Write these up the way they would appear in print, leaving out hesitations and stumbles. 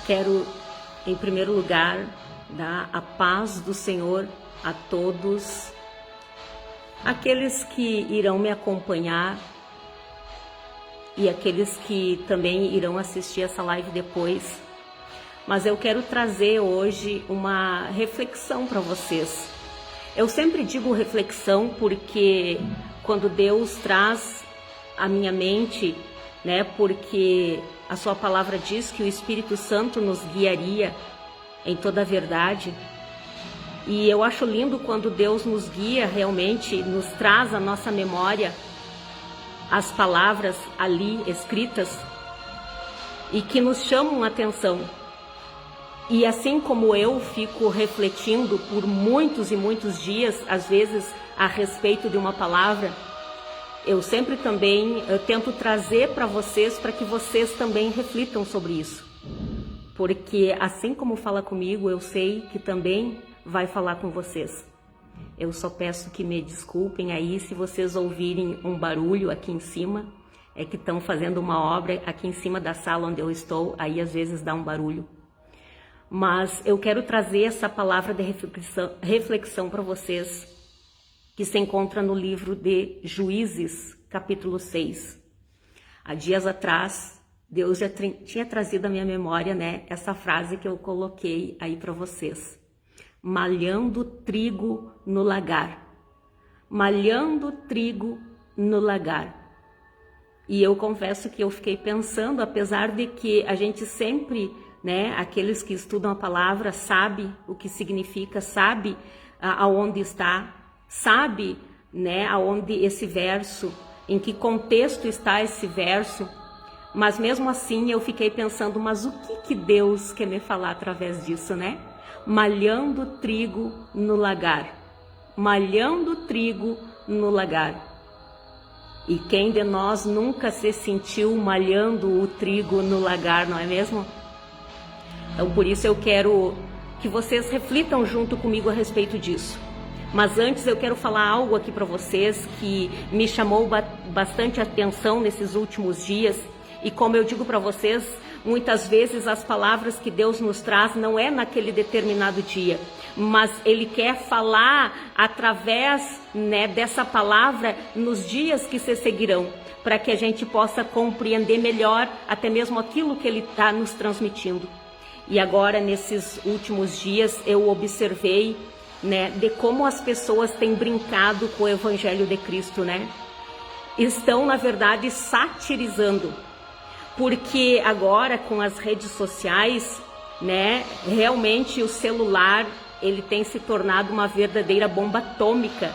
Quero, em primeiro lugar, dar a paz do Senhor a todos aqueles que irão me acompanhar e aqueles que também irão assistir essa live depois. Mas eu quero trazer hoje uma reflexão para vocês. Eu sempre digo reflexão porque quando Deus traz à minha mente, porque a sua palavra diz que o Espírito Santo nos guiaria em toda a verdade. E eu acho lindo quando Deus nos guia realmente, nos traz à nossa memória as palavras ali escritas e que nos chamam a atenção. E assim como eu fico refletindo por muitos e muitos dias, às vezes, a respeito de uma palavra, eu sempre também tento trazer para vocês, para que vocês também reflitam sobre isso. Porque assim como fala comigo, eu sei que também vai falar com vocês. Eu só peço que me desculpem aí se vocês ouvirem um barulho aqui em cima, é que estão fazendo uma obra aqui em cima da sala onde eu estou, aí às vezes dá um barulho. Mas eu quero trazer essa palavra de reflexão para vocês, que se encontra no livro de Juízes, capítulo 6. Há dias atrás, Deus já tinha trazido à minha memória, essa frase que eu coloquei aí para vocês. Malhando trigo no lagar. Malhando trigo no lagar. E eu confesso que eu fiquei pensando, apesar de que a gente sempre, aqueles que estudam a palavra, sabe o que significa, sabe aonde está, sabe, aonde esse verso, em que contexto está esse verso, mas mesmo assim eu fiquei pensando, mas o que Deus quer me falar através disso, Malhando trigo no lagar, malhando trigo no lagar. E quem de nós nunca se sentiu malhando o trigo no lagar, não é mesmo? Então por isso eu quero que vocês reflitam junto comigo a respeito disso. Mas antes eu quero falar algo aqui para vocês que me chamou bastante atenção nesses últimos dias. E como eu digo para vocês, muitas vezes as palavras que Deus nos traz não é naquele determinado dia, mas Ele quer falar através dessa palavra nos dias que se seguirão, para que a gente possa compreender melhor até mesmo aquilo que Ele está nos transmitindo. E agora, nesses últimos dias, eu observei de como as pessoas têm brincado com o Evangelho de Cristo, Estão, na verdade, satirizando. Porque agora, com as redes sociais, realmente o celular, ele tem se tornado uma verdadeira bomba atômica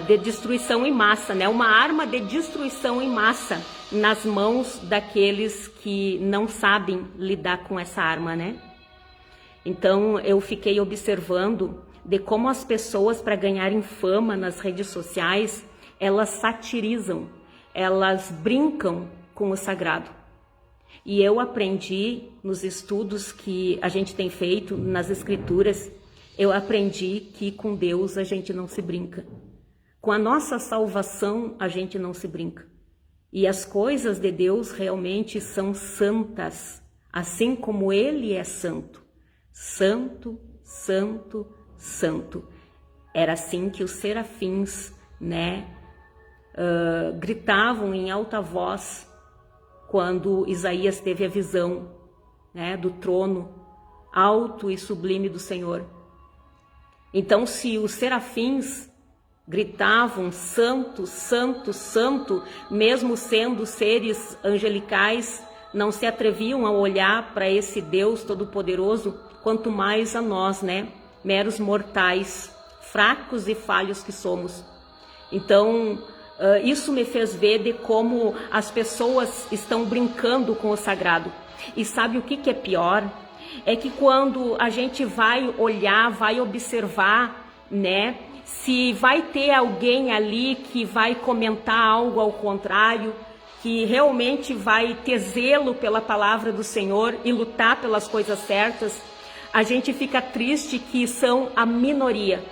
de destruição em massa, uma arma de destruição em massa nas mãos daqueles que não sabem lidar com essa arma, Então, eu fiquei observando de como as pessoas, para ganharem fama nas redes sociais, elas satirizam, elas brincam com o sagrado. E eu aprendi nos estudos que a gente tem feito nas escrituras, eu aprendi que com Deus a gente não se brinca. Com a nossa salvação a gente não se brinca. E as coisas de Deus realmente são santas, assim como Ele é santo. Santo, santo, santo. Era assim que os serafins, gritavam em alta voz quando Isaías teve a visão do trono alto e sublime do Senhor. Então, se os serafins gritavam santo, santo, santo, mesmo sendo seres angelicais, não se atreviam a olhar para esse Deus Todo-Poderoso, quanto mais a nós, meros mortais, fracos e falhos que somos. Então, isso me fez ver de como as pessoas estão brincando com o sagrado. E sabe o que é pior? É que quando a gente vai olhar, vai observar, se vai ter alguém ali que vai comentar algo ao contrário, que realmente vai ter zelo pela palavra do Senhor e lutar pelas coisas certas, a gente fica triste que são a minoria.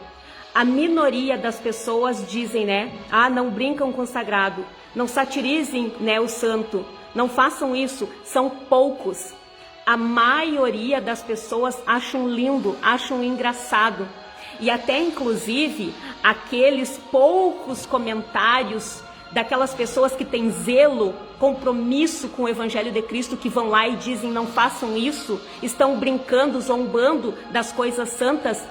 A minoria das pessoas dizem, não brincam com o sagrado, não satirizem, o santo, não façam isso, são poucos. a maioria das pessoas acham lindo, acham engraçado. E até inclusive aqueles poucos comentários daquelas pessoas que têm zelo, compromisso com o Evangelho de Cristo, que vão lá e dizem não façam isso, estão brincando, zombando das coisas santas.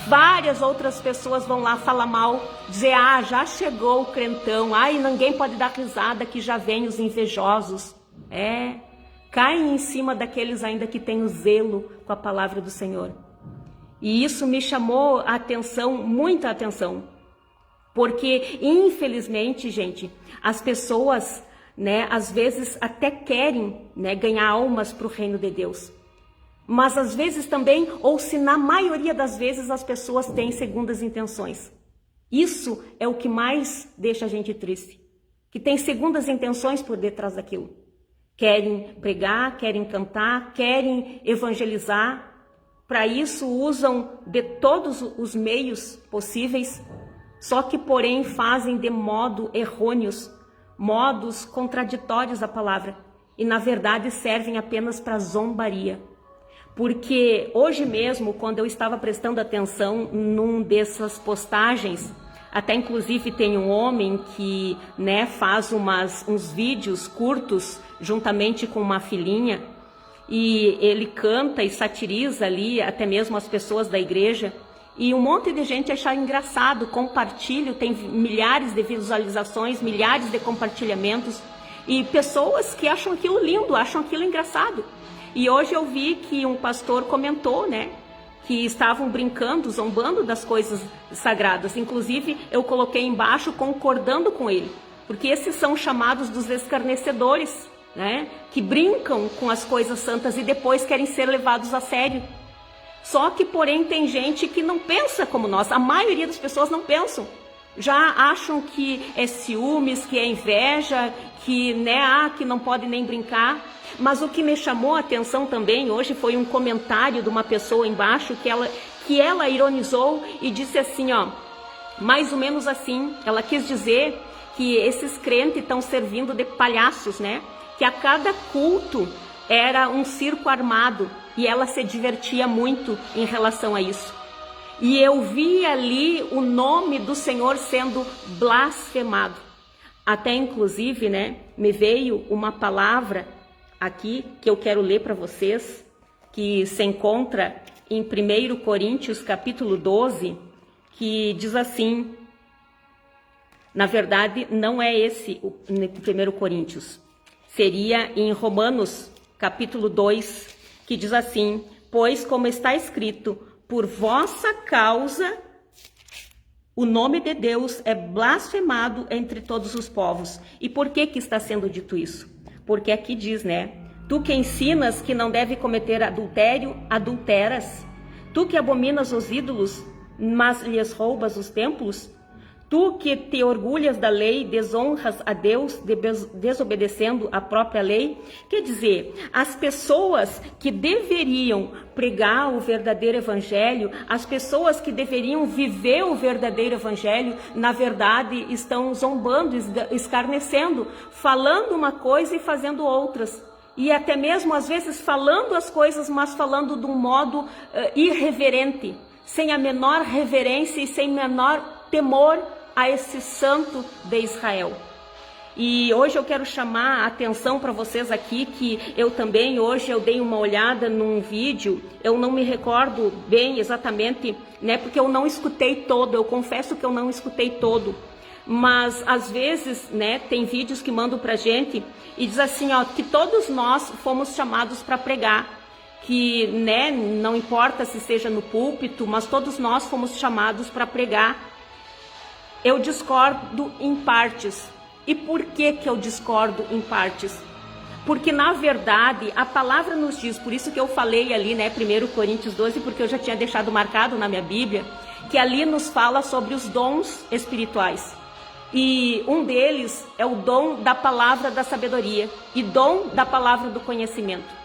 Várias outras pessoas vão lá falar mal, dizer, já chegou o crentão, e ninguém pode dar risada que já vem os invejosos. Caem em cima daqueles ainda que têm o zelo com a palavra do Senhor. E isso me chamou a atenção, muita atenção, porque infelizmente, gente, as pessoas, né, às vezes até querem, né, ganhar almas para o reino de Deus. Mas às vezes também, ou se na maioria das vezes, as pessoas têm segundas intenções. Isso é o que mais deixa a gente triste, que tem segundas intenções por detrás daquilo. Querem pregar, querem cantar, querem evangelizar. Para isso usam de todos os meios possíveis, só que porém fazem de modo errôneos, modos contraditórios à palavra, e na verdade servem apenas para zombaria. Porque hoje mesmo, quando eu estava prestando atenção num dessas postagens, até inclusive tem um homem que, né, faz uns vídeos curtos juntamente com uma filhinha, e ele canta e satiriza ali até mesmo as pessoas da igreja, e um monte de gente acha engraçado, compartilha, tem milhares de visualizações, milhares de compartilhamentos, e pessoas que acham aquilo lindo, acham aquilo engraçado. E hoje eu vi que um pastor comentou, né, que estavam brincando, zombando das coisas sagradas. Inclusive, eu coloquei embaixo concordando com ele, porque esses são chamados dos escarnecedores, né, que brincam com as coisas santas e depois querem ser levados a sério. Só que, porém, tem gente que não pensa como nós. A maioria das pessoas não pensam. Já acham que é ciúmes, que é inveja, que, né, que não pode nem brincar. Mas o que me chamou a atenção também hoje foi um comentário de uma pessoa embaixo que ela ironizou e disse assim, mais ou menos assim, ela quis dizer que esses crentes estão servindo de palhaços, né? Que a cada culto era um circo armado e ela se divertia muito em relação a isso. E eu vi ali o nome do Senhor sendo blasfemado. Até inclusive, né, me veio uma palavra aqui que eu quero ler para vocês, que se encontra em 1 Coríntios capítulo 12, que diz assim, na verdade não é esse o 1 Coríntios, seria em Romanos capítulo 2, que diz assim, pois como está escrito, por vossa causa o nome de Deus é blasfemado entre todos os povos. E por que está sendo dito isso? Porque aqui diz, né? Tu que ensinas que não deve cometer adultério, adulteras. Tu que abominas os ídolos, mas lhes roubas os templos. Tu que te orgulhas da lei, desonras a Deus, desobedecendo a própria lei. Quer dizer, as pessoas que deveriam pregar o verdadeiro evangelho, as pessoas que deveriam viver o verdadeiro evangelho, na verdade estão zombando, escarnecendo, falando uma coisa e fazendo outras. E até mesmo às vezes falando as coisas, mas falando de um modo irreverente, sem a menor reverência e sem menor temor a esse santo de Israel. E hoje eu quero chamar a atenção para vocês aqui, que eu também hoje eu dei uma olhada num vídeo, eu não me recordo bem exatamente, né, porque eu não escutei todo, eu confesso que eu não escutei todo, mas às vezes, né, tem vídeos que mandam pra gente e diz assim, que todos nós fomos chamados para pregar, que, né, não importa se seja no púlpito, mas todos nós fomos chamados para pregar. Eu discordo em partes. E por que eu discordo em partes? Porque, na verdade, a palavra nos diz, por isso que eu falei ali, né, 1 Coríntios 12, porque eu já tinha deixado marcado na minha Bíblia, que ali nos fala sobre os dons espirituais. E um deles é o dom da palavra da sabedoria e dom da palavra do conhecimento.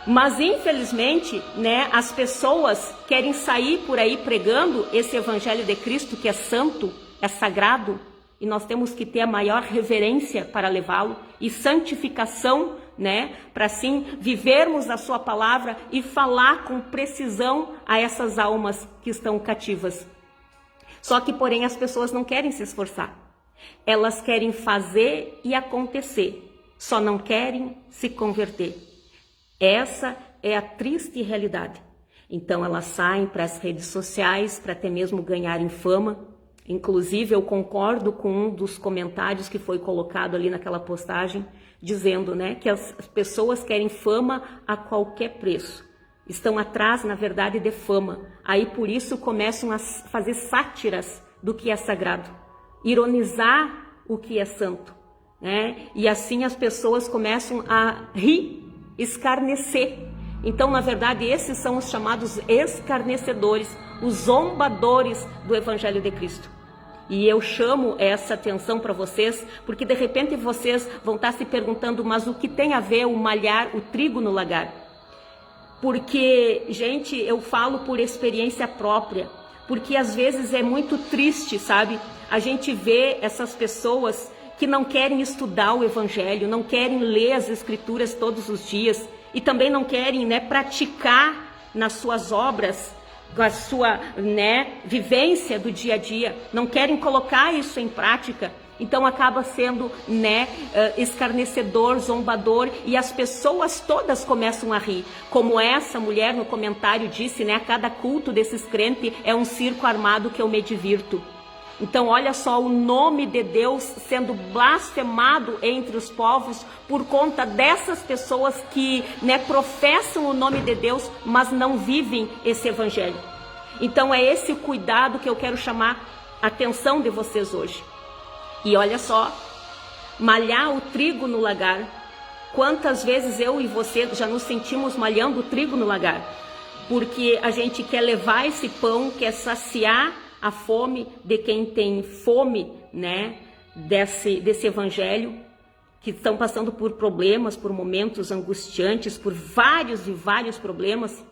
Mas, infelizmente, né, as pessoas querem sair por aí pregando esse evangelho de Cristo, que é santo, é sagrado, e nós temos que ter a maior reverência para levá-lo e santificação né? Para assim vivermos a sua palavra e falar com precisão a essas almas que estão cativas. Só que, porém, as pessoas não querem se esforçar. Elas querem fazer e acontecer, só não querem se converter. Essa é a triste realidade. Então elas saem para as redes sociais para até mesmo ganharem fama. Inclusive eu concordo com um dos comentários que foi colocado ali naquela postagem, dizendo, né, que as pessoas querem fama a qualquer preço. Estão atrás, na verdade, de fama. Aí por isso começam a fazer sátiras do que é sagrado, ironizar o que é santo, né? E assim as pessoas começam a rir, escarnecer. Então, na verdade, esses são os chamados escarnecedores, os zombadores do Evangelho de Cristo. E eu chamo essa atenção para vocês, porque de repente vocês vão estar se perguntando, mas o que tem a ver o malhar o trigo no lagar? Porque, gente, eu falo por experiência própria, porque às vezes é muito triste, sabe? A gente vê essas pessoas que não querem estudar o Evangelho, não querem ler as Escrituras todos os dias e também não querem, né, praticar nas suas obras, com a sua, né, vivência do dia a dia, não querem colocar isso em prática. Então acaba sendo, né, escarnecedor, zombador, e as pessoas todas começam a rir. Como essa mulher no comentário disse, né, a cada culto desses crentes é um circo armado que eu me divirto. Então olha só o nome de Deus sendo blasfemado entre os povos por conta dessas pessoas que, né, professam o nome de Deus, mas não vivem esse evangelho. Então é esse o cuidado que eu quero chamar a atenção de vocês hoje. E olha só, malhar o trigo no lagar. Quantas vezes eu e você já nos sentimos malhando o trigo no lagar? Porque a gente quer levar esse pão, quer saciar a fome de quem tem fome, né, desse evangelho, que estão passando por problemas, por momentos angustiantes, por vários e vários problemas.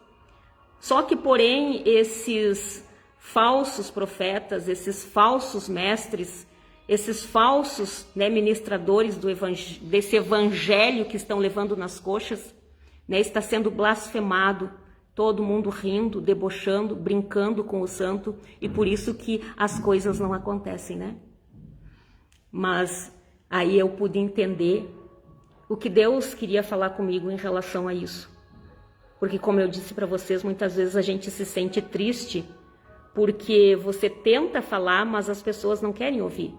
Só que, porém, esses falsos profetas, esses falsos mestres, esses falsos, né, ministradores desse evangelho que estão levando nas coxas, né, está sendo blasfemado, todo mundo rindo, debochando, brincando com o santo, e por isso que as coisas não acontecem, né? Mas aí eu pude entender o que Deus queria falar comigo em relação a isso. Porque, como eu disse para vocês, muitas vezes a gente se sente triste porque você tenta falar, mas as pessoas não querem ouvir.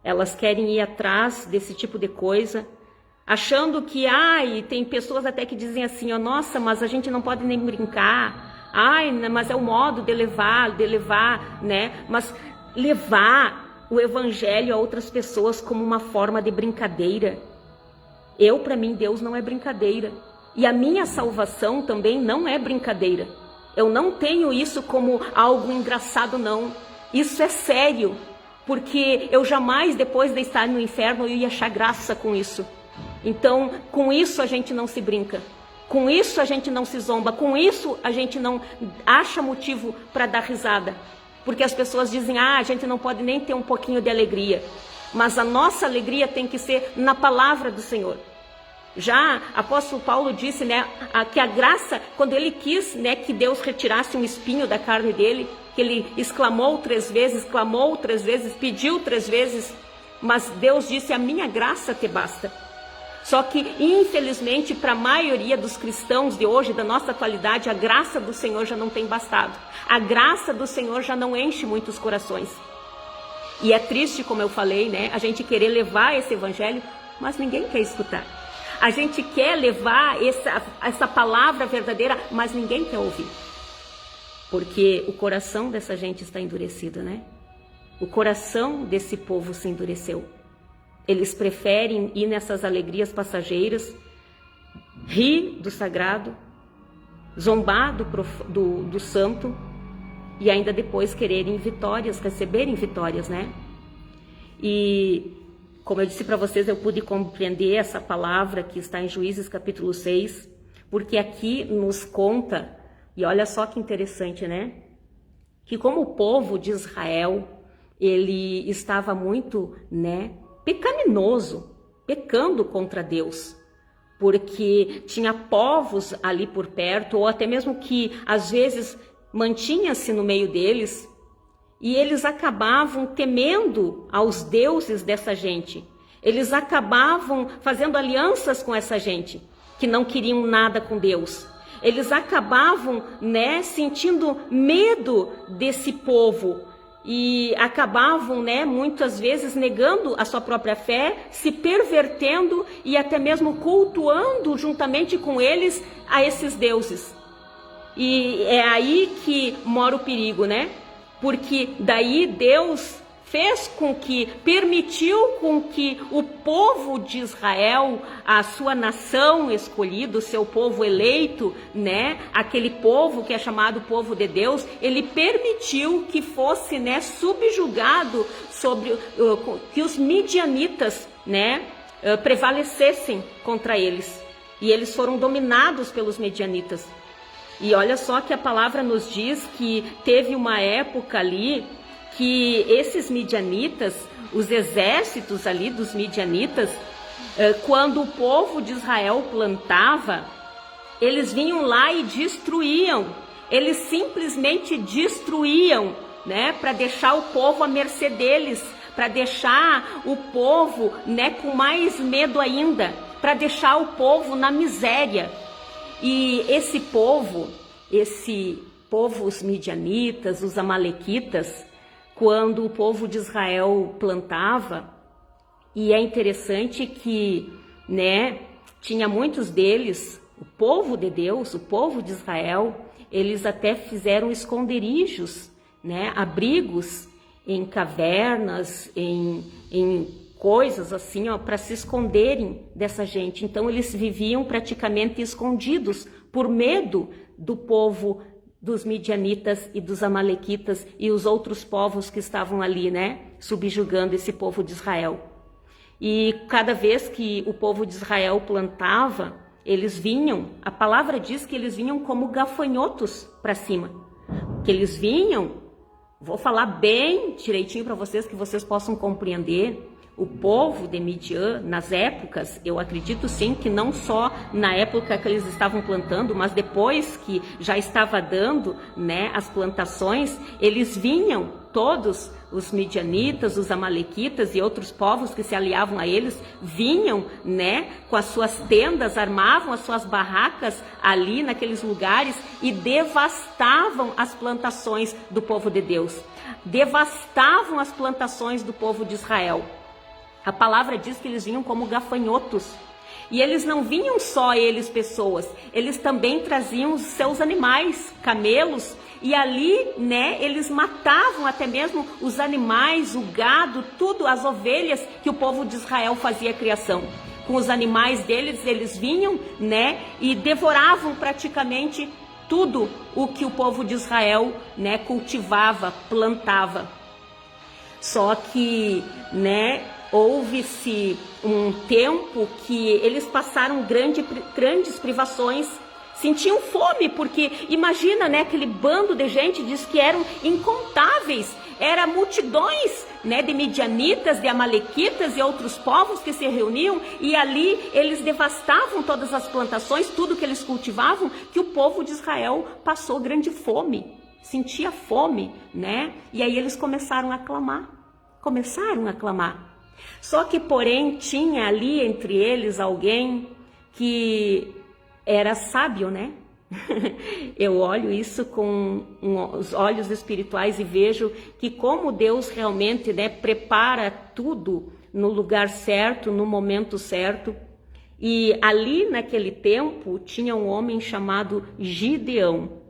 Elas querem ir atrás desse tipo de coisa, achando que, e tem pessoas até que dizem assim, nossa, mas a gente não pode nem brincar, mas é o modo de levar, né? Mas levar o evangelho a outras pessoas como uma forma de brincadeira. Para mim, Deus não é brincadeira. E a minha salvação também não é brincadeira. Eu não tenho isso como algo engraçado, não. Isso é sério, porque eu jamais, depois de estar no inferno, eu ia achar graça com isso. Então, com isso a gente não se brinca, com isso a gente não se zomba, com isso a gente não acha motivo para dar risada. Porque as pessoas dizem, a gente não pode nem ter um pouquinho de alegria. Mas a nossa alegria tem que ser na palavra do Senhor. Já apóstolo Paulo disse, né, que a graça, quando ele quis, né, que Deus retirasse um espinho da carne dele, que ele exclamou 3 vezes, clamou 3 vezes, pediu 3 vezes, mas Deus disse, a minha graça te basta. Só que, infelizmente, para a maioria dos cristãos de hoje, da nossa atualidade, a graça do Senhor já não tem bastado. A graça do Senhor já não enche muitos corações. E é triste, como eu falei, né, a gente querer levar esse evangelho, mas ninguém quer escutar. A gente quer levar essa palavra verdadeira, mas ninguém quer ouvir. Porque o coração dessa gente está endurecido, né? O coração desse povo se endureceu. Eles preferem ir nessas alegrias passageiras, rir do sagrado, zombar do santo e ainda depois quererem vitórias, receberem vitórias, né? E como eu disse para vocês, eu pude compreender essa palavra que está em Juízes capítulo 6, porque aqui nos conta, e olha só que interessante, né? Que como o povo de Israel, ele estava muito, né, pecaminoso, pecando contra Deus. porque tinha povos ali por perto, ou até mesmo que às vezes mantinha-se no meio deles, e eles acabavam temendo aos deuses dessa gente. Eles acabavam fazendo alianças com essa gente, que não queriam nada com Deus. Eles acabavam, né, sentindo medo desse povo e acabavam, né, muitas vezes negando a sua própria fé, se pervertendo e até mesmo cultuando juntamente com eles a esses deuses. E é aí que mora o perigo, né? Porque daí Deus permitiu com que o povo de Israel, a sua nação escolhida, o seu povo eleito, né, aquele povo que é chamado povo de Deus, ele permitiu que fosse, né, subjugado sobre que os midianitas, né, prevalecessem contra eles. E eles foram dominados pelos midianitas. E olha só que a palavra nos diz que teve uma época ali que esses midianitas, os exércitos ali dos midianitas, quando o povo de Israel plantava, eles vinham lá e destruíam. Eles simplesmente destruíam, né, para deixar o povo à mercê deles, para deixar o povo, né, com mais medo ainda, para deixar o povo na miséria. E esse povo, os midianitas, os amalequitas, quando o povo de Israel plantava, e é interessante que, né, tinha muitos deles, o povo de Deus, o povo de Israel, eles até fizeram esconderijos, né, abrigos em cavernas, em coisas assim, para se esconderem dessa gente. Então eles viviam praticamente escondidos por medo do povo dos midianitas e dos amalequitas e os outros povos que estavam ali, né, subjugando esse povo de Israel. E cada vez que o povo de Israel plantava, eles vinham, a palavra diz que eles vinham como gafanhotos para cima. Que eles vinham, vou falar bem direitinho para vocês, que vocês possam compreender. O povo de Midian, nas épocas, eu acredito sim que não só na época que eles estavam plantando, mas depois que já estava dando, né, as plantações, eles vinham, todos os midianitas, os amalequitas e outros povos que se aliavam a eles, vinham, né, com as suas tendas, armavam as suas barracas ali naqueles lugares e devastavam as plantações do povo de Deus, devastavam as plantações do povo de Israel. A palavra diz que eles vinham como gafanhotos. E eles não vinham só eles, pessoas. Eles também traziam os seus animais, camelos. E ali, né, eles matavam até mesmo os animais, o gado, tudo, as ovelhas que o povo de Israel fazia criação. Com os animais deles, eles vinham, né, e devoravam praticamente tudo o que o povo de Israel, né, cultivava, plantava. Só que, né, houve-se um tempo que eles passaram grandes privações, sentiam fome, porque imagina, né, aquele bando de gente, diz que eram incontáveis, eram multidões, né, de midianitas, de amalequitas e outros povos que se reuniam, e ali eles devastavam todas as plantações, tudo que eles cultivavam, que o povo de Israel passou grande fome, sentia fome, né, e aí eles começaram a clamar. Só que, porém, tinha ali entre eles alguém que era sábio, né? Eu olho isso com os olhos espirituais e vejo que como Deus realmente, né, prepara tudo no lugar certo, no momento certo. E ali naquele tempo tinha um homem chamado Gideão.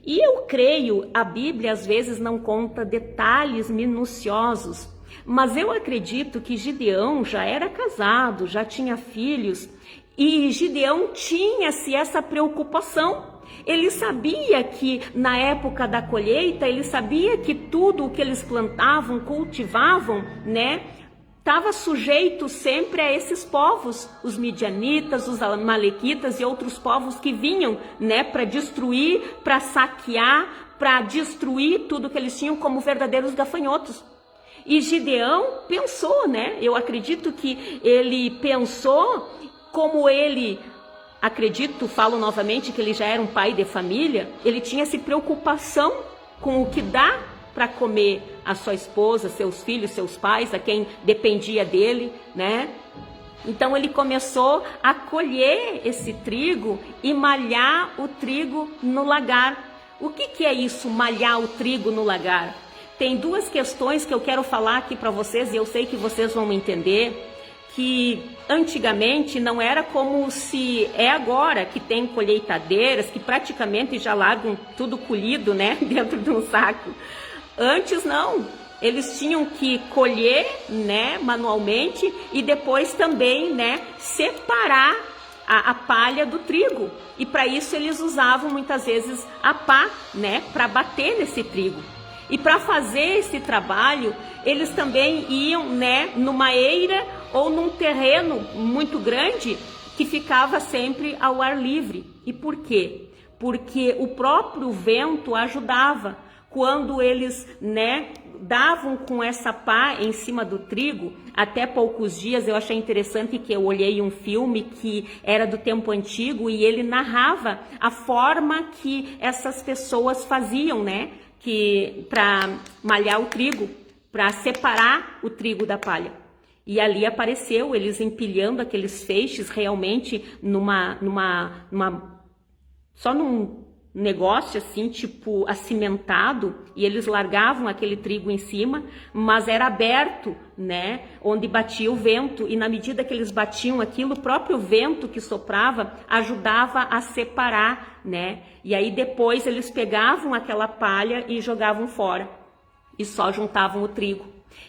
E eu creio, a Bíblia às vezes não conta detalhes minuciosos, mas eu acredito que Gideão já era casado, já tinha filhos, e Gideão tinha-se essa preocupação. Ele sabia que na época da colheita, ele sabia que tudo o que eles plantavam, cultivavam, né, estava sujeito sempre a esses povos, os midianitas, os amalequitas e outros povos que vinham, né, para destruir, para saquear, para destruir tudo que eles tinham como verdadeiros gafanhotos. E Gideão pensou, né? Eu acredito que ele pensou, como ele acredito, falo novamente, que ele já era um pai de família, ele tinha essa preocupação com o que dá para comer a sua esposa, seus filhos, seus pais, a quem dependia dele, né? Então ele começou a colher esse trigo e malhar o trigo no lagar. O que é isso, malhar o trigo no lagar? Tem duas questões que eu quero falar aqui para vocês e eu sei que vocês vão entender, que antigamente não era como se é agora, que tem colheitadeiras que praticamente já largam tudo colhido, né, dentro de um saco. Antes não, eles tinham que colher, né, manualmente e depois também, né, separar a palha do trigo. E para isso eles usavam muitas vezes a pá, né, para bater nesse trigo. E para fazer esse trabalho, eles também iam, né, numa eira ou num terreno muito grande que ficava sempre ao ar livre. E por quê? Porque o próprio vento ajudava. Quando eles, né, davam com essa pá em cima do trigo, até poucos dias, eu achei interessante que eu olhei um filme que era do tempo antigo e ele narrava a forma que essas pessoas faziam, né, que para malhar o trigo, para separar o trigo da palha. E ali apareceu eles empilhando aqueles feixes realmente só num negócio assim, tipo acimentado, e eles largavam aquele trigo em cima, mas era aberto, né, onde batia o vento, e na medida que eles batiam aquilo, o próprio vento que soprava ajudava a separar, né, e aí depois eles pegavam aquela palha e jogavam fora, e só juntavam o trigo.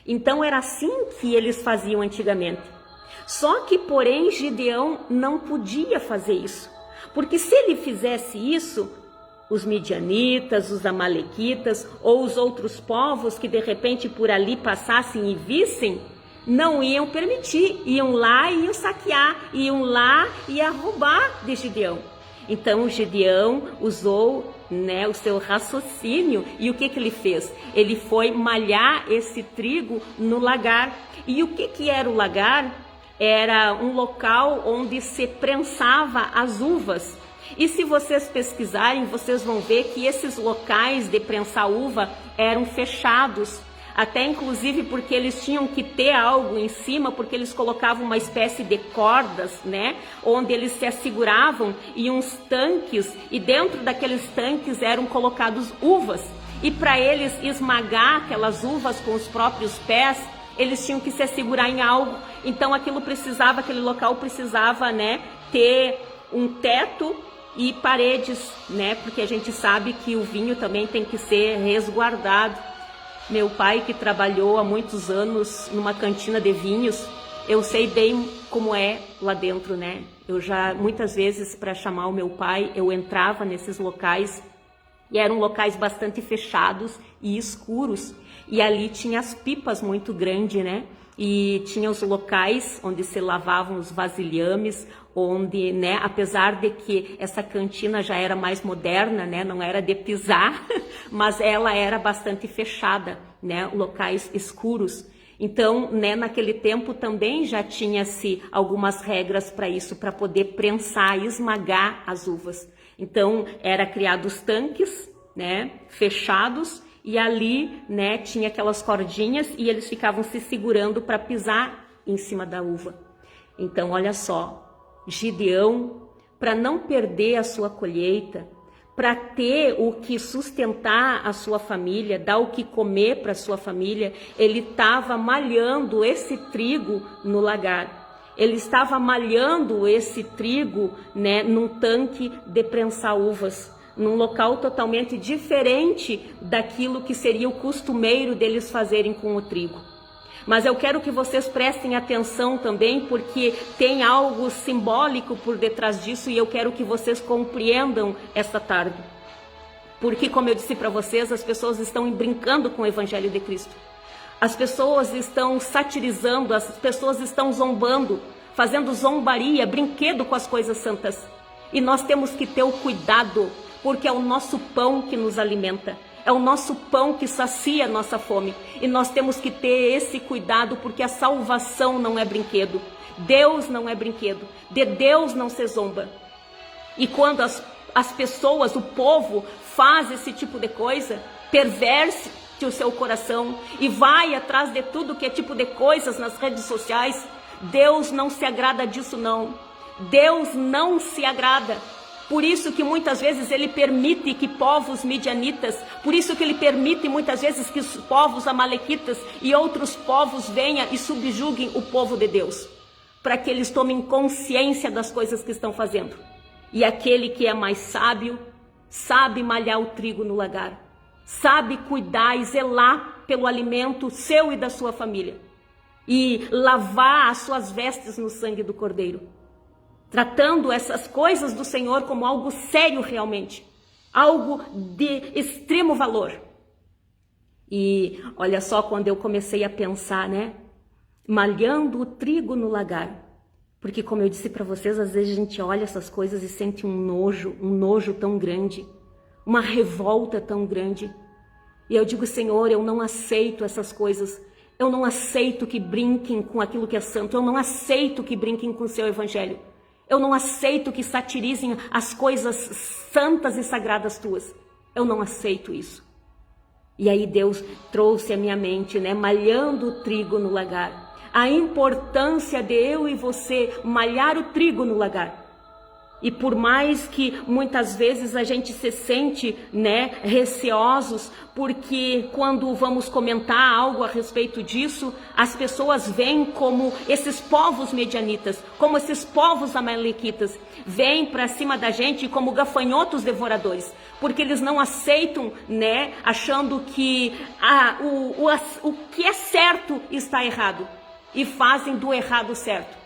Então era assim que eles faziam antigamente. Só que, porém, Gideão não podia fazer isso, porque se ele fizesse isso, os midianitas, os amalequitas ou os outros povos que de repente por ali passassem e vissem, não iam permitir, iam lá e iam saquear, iam lá e iam roubar de Gideão. Então Gideão usou, né, o seu raciocínio e o que ele fez? Ele foi malhar esse trigo no lagar. E o que era o lagar? Era um local onde se prensava as uvas. E se vocês pesquisarem, vocês vão ver que esses locais de prensar uva eram fechados, até inclusive porque eles tinham que ter algo em cima, porque eles colocavam uma espécie de cordas, né, onde eles se asseguravam, e uns tanques, e dentro daqueles tanques eram colocados uvas, e para eles esmagar aquelas uvas com os próprios pés, eles tinham que se assegurar em algo. Então aquele local precisava, né, ter um teto e paredes, né, porque a gente sabe que o vinho também tem que ser resguardado. Meu pai, que trabalhou há muitos anos numa cantina de vinhos, eu sei bem como é lá dentro, né? Eu já, muitas vezes, para chamar o meu pai, eu entrava nesses locais e eram locais bastante fechados e escuros. E ali tinha as pipas muito grandes, né? E tinha os locais onde se lavavam os vasilhames, onde, né, apesar de que essa cantina já era mais moderna, né, não era de pisar, mas ela era bastante fechada, né, locais escuros. Então, né, naquele tempo também já tinha-se algumas regras para isso, para poder prensar, esmagar as uvas. Então, era criados tanques, né, fechados, e ali, né, tinha aquelas cordinhas e eles ficavam se segurando para pisar em cima da uva. Então, olha só, Gideão, para não perder a sua colheita, para ter o que sustentar a sua família, dar o que comer para a sua família, ele estava malhando esse trigo no lagar. Ele estava malhando esse trigo, né, num tanque de prensar uvas, num local totalmente diferente daquilo que seria o costumeiro deles fazerem com o trigo. Mas eu quero que vocês prestem atenção também, porque tem algo simbólico por detrás disso e eu quero que vocês compreendam esta tarde. Porque, como eu disse para vocês, as pessoas estão brincando com o Evangelho de Cristo. As pessoas estão satirizando, as pessoas estão zombando, fazendo zombaria, brinquedo com as coisas santas. E nós temos que ter o cuidado, porque é o nosso pão que nos alimenta. É o nosso pão que sacia a nossa fome. E nós temos que ter esse cuidado, porque a salvação não é brinquedo. Deus não é brinquedo. De Deus não se zomba. E quando as pessoas, o povo, faz esse tipo de coisa, perverte o seu coração e vai atrás de tudo que é tipo de coisas nas redes sociais, Deus não se agrada disso não. Deus não se agrada. Por isso que muitas vezes Ele permite que povos midianitas, por isso que Ele permite muitas vezes que os povos amalequitas e outros povos venham e subjuguem o povo de Deus, para que eles tomem consciência das coisas que estão fazendo. E aquele que é mais sábio, sabe malhar o trigo no lagar, sabe cuidar e zelar pelo alimento seu e da sua família, e lavar as suas vestes no sangue do Cordeiro, tratando essas coisas do Senhor como algo sério realmente, algo de extremo valor. E olha só, quando eu comecei a pensar, né, malhando o trigo no lagar, porque como eu disse para vocês, às vezes a gente olha essas coisas e sente um nojo tão grande, uma revolta tão grande. E eu digo, Senhor, eu não aceito essas coisas, eu não aceito que brinquem com aquilo que é santo, eu não aceito que brinquem com o seu evangelho, eu não aceito que satirizem as coisas santas e sagradas tuas, eu não aceito isso. E aí Deus trouxe à minha mente, né, malhando o trigo no lagar, a importância de eu e você malhar o trigo no lagar. E por mais que muitas vezes a gente se sente, né, receosos, porque quando vamos comentar algo a respeito disso, as pessoas veem como esses povos medianitas, como esses povos amalequitas, vêm para cima da gente como gafanhotos devoradores, porque eles não aceitam, né, achando que o que é certo está errado, e fazem do errado certo.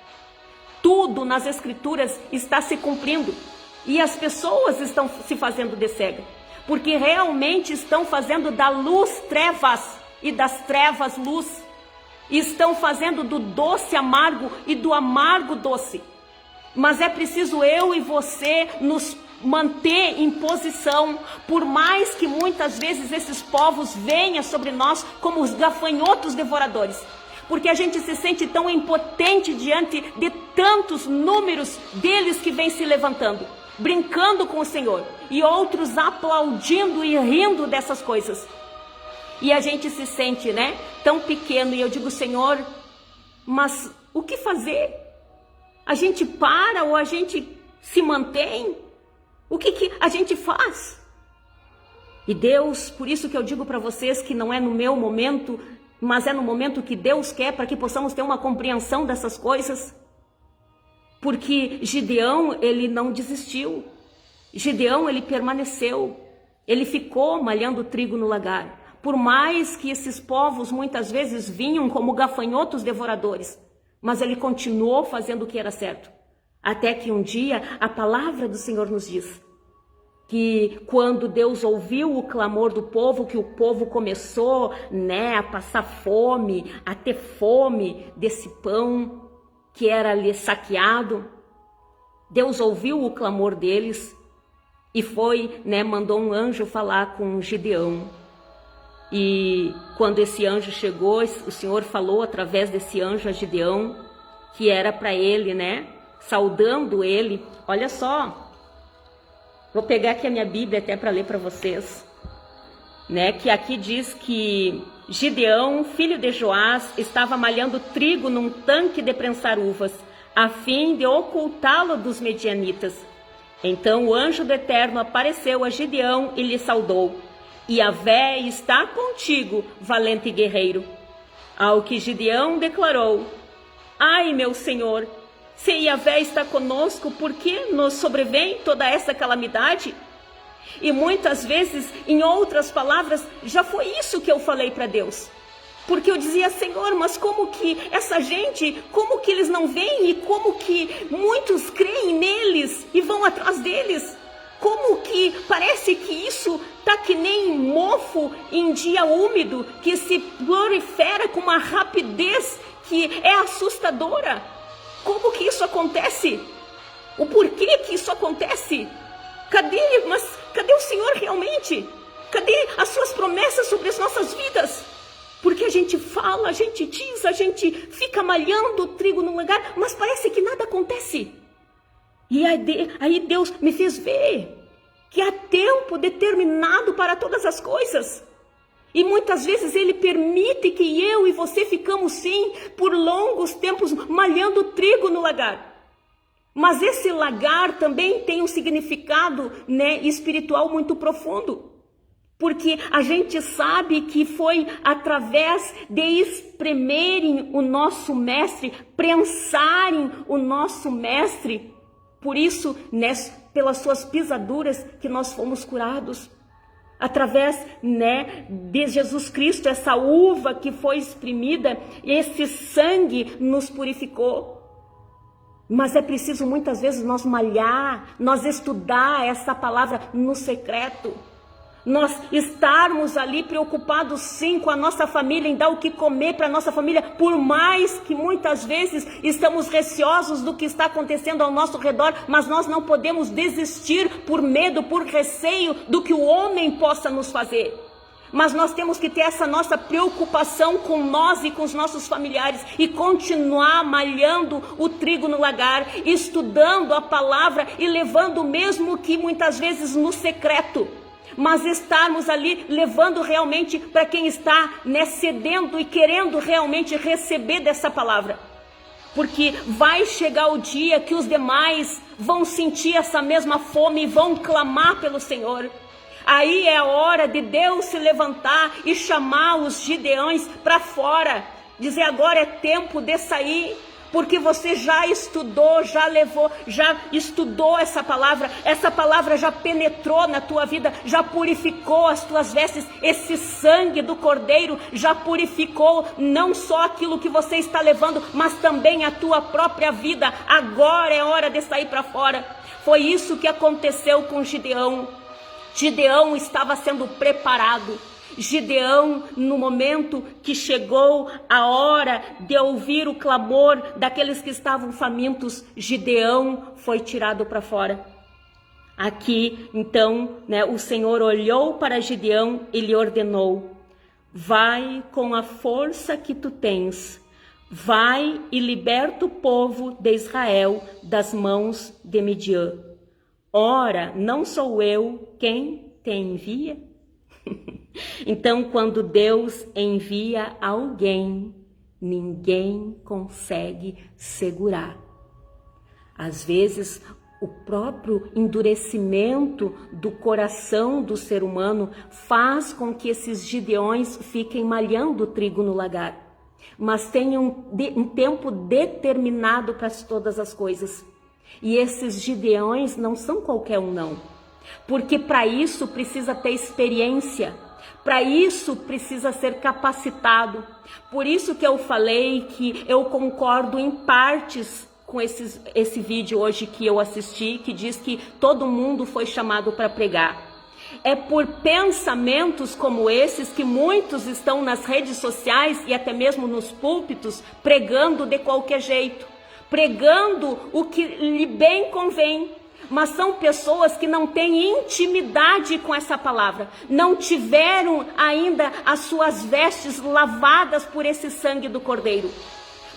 Tudo nas escrituras está se cumprindo e as pessoas estão se fazendo de cega, porque realmente estão fazendo da luz trevas e das trevas luz, e estão fazendo do doce amargo e do amargo doce. Mas é preciso eu e você nos manter em posição, por mais que muitas vezes esses povos venham sobre nós como os gafanhotos devoradores, porque a gente se sente tão impotente diante de tantos números deles que vêm se levantando, brincando com o Senhor, e outros aplaudindo e rindo dessas coisas. E a gente se sente, né, tão pequeno, e eu digo, Senhor, mas o que fazer? A gente para ou a gente se mantém? O que a gente faz? E Deus, por isso que eu digo para vocês que não é no meu momento, mas é no momento que Deus quer, para que possamos ter uma compreensão dessas coisas. Porque Gideão, ele não desistiu. Gideão, ele permaneceu. Ele ficou malhando trigo no lagar. Por mais que esses povos muitas vezes vinham como gafanhotos devoradores, mas ele continuou fazendo o que era certo. Até que um dia a palavra do Senhor nos diz que quando Deus ouviu o clamor do povo, que o povo começou, né, a passar fome, a ter fome desse pão que era ali saqueado, Deus ouviu o clamor deles e foi, né, mandou um anjo falar com Gideão. E quando esse anjo chegou, o Senhor falou através desse anjo a Gideão, que era para ele, né, saudando ele. Olha só, vou pegar aqui a minha Bíblia até para ler para vocês, né? Que aqui diz que Gideão, filho de Joás, estava malhando trigo num tanque de prensar uvas, a fim de ocultá-lo dos medianitas. Então o anjo do Eterno apareceu a Gideão e lhe saudou: Yahvé está contigo, valente guerreiro. Ao que Gideão declarou: Ai, meu Senhor, se Yahvé está conosco, por que nos sobrevém toda essa calamidade? E muitas vezes, em outras palavras, já foi isso que eu falei para Deus. Porque eu dizia, Senhor, mas como que essa gente, como que eles não vêm e como que muitos creem neles e vão atrás deles? Como que parece que isso tá que nem mofo em dia úmido, que se prolifera com uma rapidez que é assustadora? Como que isso acontece? O porquê que isso acontece? Cadê o Senhor realmente? Cadê as suas promessas sobre as nossas vidas? Porque a gente fala, a gente diz, a gente fica malhando o trigo num lugar, mas parece que nada acontece. E aí Deus me fez ver que há tempo determinado para todas as coisas. E muitas vezes Ele permite que eu e você ficamos sim por longos tempos malhando trigo no lagar. Mas esse lagar também tem um significado, espiritual muito profundo. Porque a gente sabe que foi através de espremerem o nosso mestre, prensarem o nosso mestre. Por isso, pelas suas pisaduras que nós fomos curados. Através, de Jesus Cristo, essa uva que foi espremida, esse sangue nos purificou. Mas é preciso muitas vezes nós malhar, nós estudar essa palavra no secreto. Nós estarmos ali preocupados sim com a nossa família, em dar o que comer para a nossa família, por mais que muitas vezes estamos receosos do que está acontecendo ao nosso redor, mas nós não podemos desistir por medo, por receio do que o homem possa nos fazer. Mas nós temos que ter essa nossa preocupação com nós e com os nossos familiares e continuar malhando o trigo no lagar, estudando a palavra e levando mesmo que muitas vezes no secreto. Mas estarmos ali levando realmente para quem está cedendo e querendo realmente receber dessa palavra. Porque vai chegar o dia que os demais vão sentir essa mesma fome e vão clamar pelo Senhor. Aí é a hora de Deus se levantar e chamar os Gideões para fora. Dizer agora é tempo de sair. Porque você já estudou, já estudou essa palavra já penetrou na tua vida, já purificou as tuas vestes, esse sangue do Cordeiro já purificou não só aquilo que você está levando, mas também a tua própria vida. Agora é hora de sair para fora. Foi isso que aconteceu com Gideão. Gideão estava sendo preparado. Gideão, no momento que chegou a hora de ouvir o clamor daqueles que estavam famintos, Gideão foi tirado para fora. Aqui, então, o Senhor olhou para Gideão e lhe ordenou: vai com a força que tu tens, vai e liberta o povo de Israel das mãos de Midian. Ora, não sou eu quem te envia? Então, quando Deus envia alguém, ninguém consegue segurar. Às vezes, o próprio endurecimento do coração do ser humano faz com que esses Gideões fiquem malhando o trigo no lagar. Mas tem um tempo determinado para todas as coisas. E esses Gideões não são qualquer um, não. Porque para isso precisa ter experiência, para isso precisa ser capacitado. Por isso que eu falei que eu concordo em partes com esse vídeo hoje que eu assisti, que diz que todo mundo foi chamado para pregar. É por pensamentos como esses que muitos estão nas redes sociais e até mesmo nos púlpitos pregando de qualquer jeito, pregando o que lhe bem convém. Mas são pessoas que não têm intimidade com essa palavra, não tiveram ainda as suas vestes lavadas por esse sangue do Cordeiro.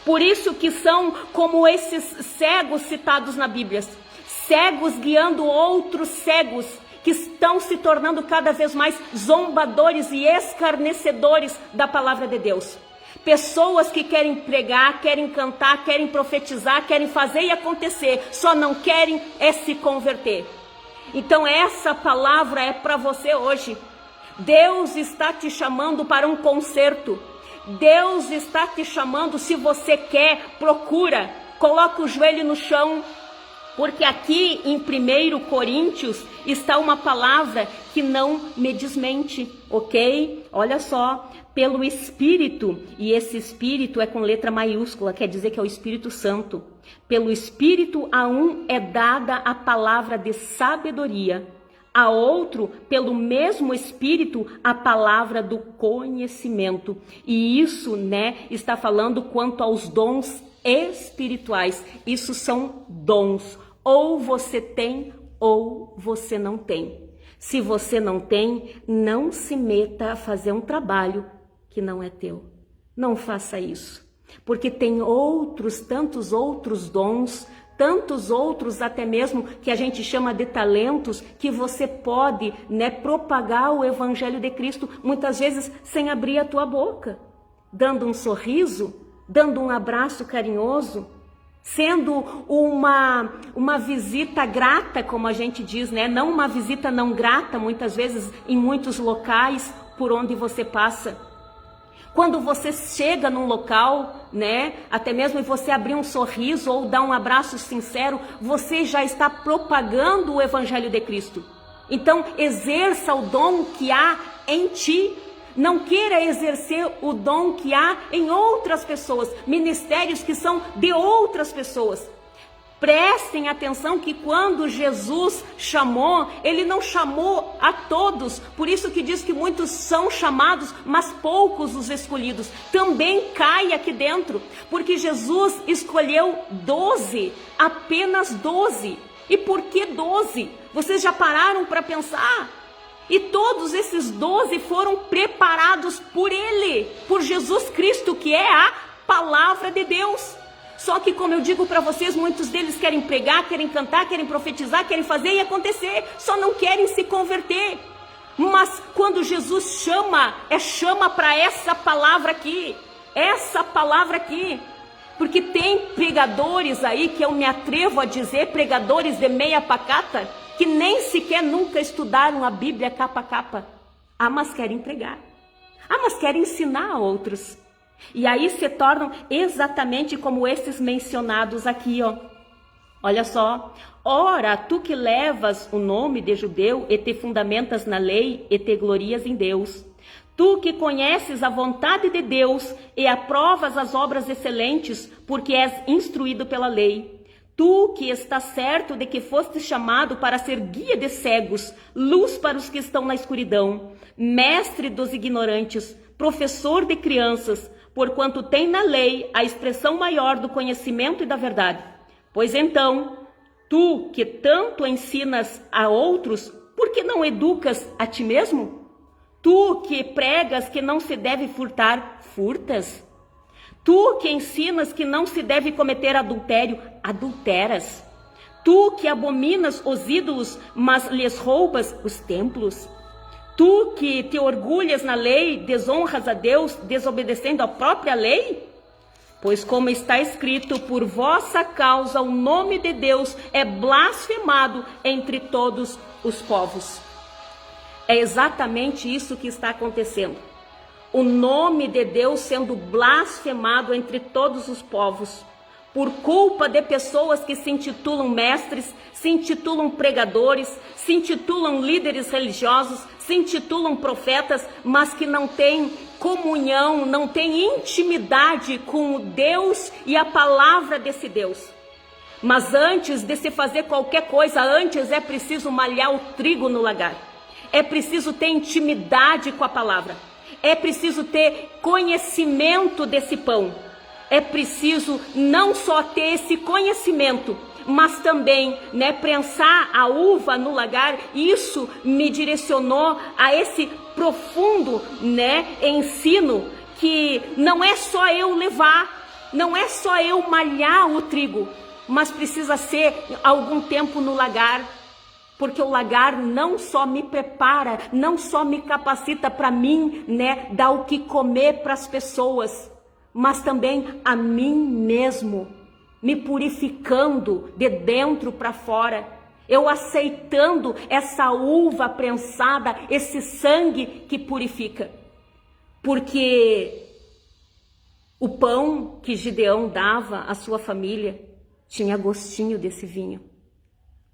Por isso que são como esses cegos citados na Bíblia, cegos guiando outros cegos, que estão se tornando cada vez mais zombadores e escarnecedores da palavra de Deus. Pessoas que querem pregar, querem cantar, querem profetizar, querem fazer e acontecer, só não querem se converter. Então essa palavra é para você hoje. Deus está te chamando para um concerto. Deus está te chamando, se você quer, procura, coloca o joelho no chão. Porque aqui em 1 Coríntios está uma palavra que não me desmente, ok? Olha só, pelo Espírito, e esse Espírito é com letra maiúscula, quer dizer que é o Espírito Santo. Pelo Espírito a um é dada a palavra de sabedoria, a outro, pelo mesmo Espírito, a palavra do conhecimento. E isso, está falando quanto aos dons espirituais. Isso são dons. Ou você tem ou você não tem. Se você não tem, não se meta a fazer um trabalho que não é teu. Não faça isso. Porque tem tantos outros dons tantos outros até mesmo que a gente chama de talentos, que você pode, né, propagar o evangelho de Cristo, muitas vezes sem abrir a tua boca, dando um sorriso, dando um abraço carinhoso, sendo uma visita grata, como a gente diz, né? Não uma visita não grata, muitas vezes em muitos locais por onde você passa. Quando você chega num local, né, até mesmo você abrir um sorriso ou dar um abraço sincero, você já está propagando o evangelho de Cristo. Então, exerça o dom que há em ti. Não queira exercer o dom que há em outras pessoas, ministérios que são de outras pessoas. Prestem atenção que quando Jesus chamou, Ele não chamou a todos. Por isso que diz que muitos são chamados, mas poucos os escolhidos. Também cai aqui dentro, porque Jesus escolheu 12, apenas 12. E por que 12? Vocês já pararam para pensar? E todos esses 12 foram preparados por Ele, por Jesus Cristo, que é a palavra de Deus. Só que, como eu digo para vocês, muitos deles querem pregar, querem cantar, querem profetizar, querem fazer e acontecer, só não querem se converter. Mas quando Jesus chama, chama para essa palavra aqui, porque tem pregadores aí, que eu me atrevo a dizer, pregadores de meia pacata, que nem sequer nunca estudaram a Bíblia capa a capa. Mas querem pregar. Mas querem ensinar a outros. E aí se tornam exatamente como esses mencionados aqui, ó. Olha só. Ora, tu que levas o nome de judeu e te fundamentas na lei e te glorias em Deus. Tu que conheces a vontade de Deus e aprovas as obras excelentes, porque és instruído pela lei. Tu que estás certo de que foste chamado para ser guia de cegos, luz para os que estão na escuridão, mestre dos ignorantes, professor de crianças, porquanto tem na lei a expressão maior do conhecimento e da verdade. Pois então, tu que tanto ensinas a outros, por que não educas a ti mesmo? Tu que pregas que não se deve furtar, furtas? Tu que ensinas que não se deve cometer adultério, adulteras? Tu que abominas os ídolos, mas lhes roubas os templos? Tu que te orgulhas na lei, desonras a Deus, desobedecendo a própria lei? Pois como está escrito, por vossa causa o nome de Deus é blasfemado entre todos os povos. É exatamente isso que está acontecendo. O nome de Deus sendo blasfemado entre todos os povos, por culpa de pessoas que se intitulam mestres, se intitulam pregadores, se intitulam líderes religiosos, se intitulam profetas, mas que não têm comunhão, não têm intimidade com o Deus e a palavra desse Deus. Mas antes de se fazer qualquer coisa, antes é preciso malhar o trigo no lagar. É preciso ter intimidade com a palavra. É preciso ter conhecimento desse pão. É preciso não só ter esse conhecimento, mas também, né, prensar a uva no lagar. Isso me direcionou a esse profundo, né, ensino, que não é só eu levar, não é só eu malhar o trigo, mas precisa ser algum tempo no lagar. Porque o lagar não só me prepara, não só me capacita para mim, né, dar o que comer para as pessoas, mas também a mim mesmo, me purificando de dentro para fora, eu aceitando essa uva prensada, esse sangue que purifica. Porque o pão que Gideão dava à sua família tinha gostinho desse vinho.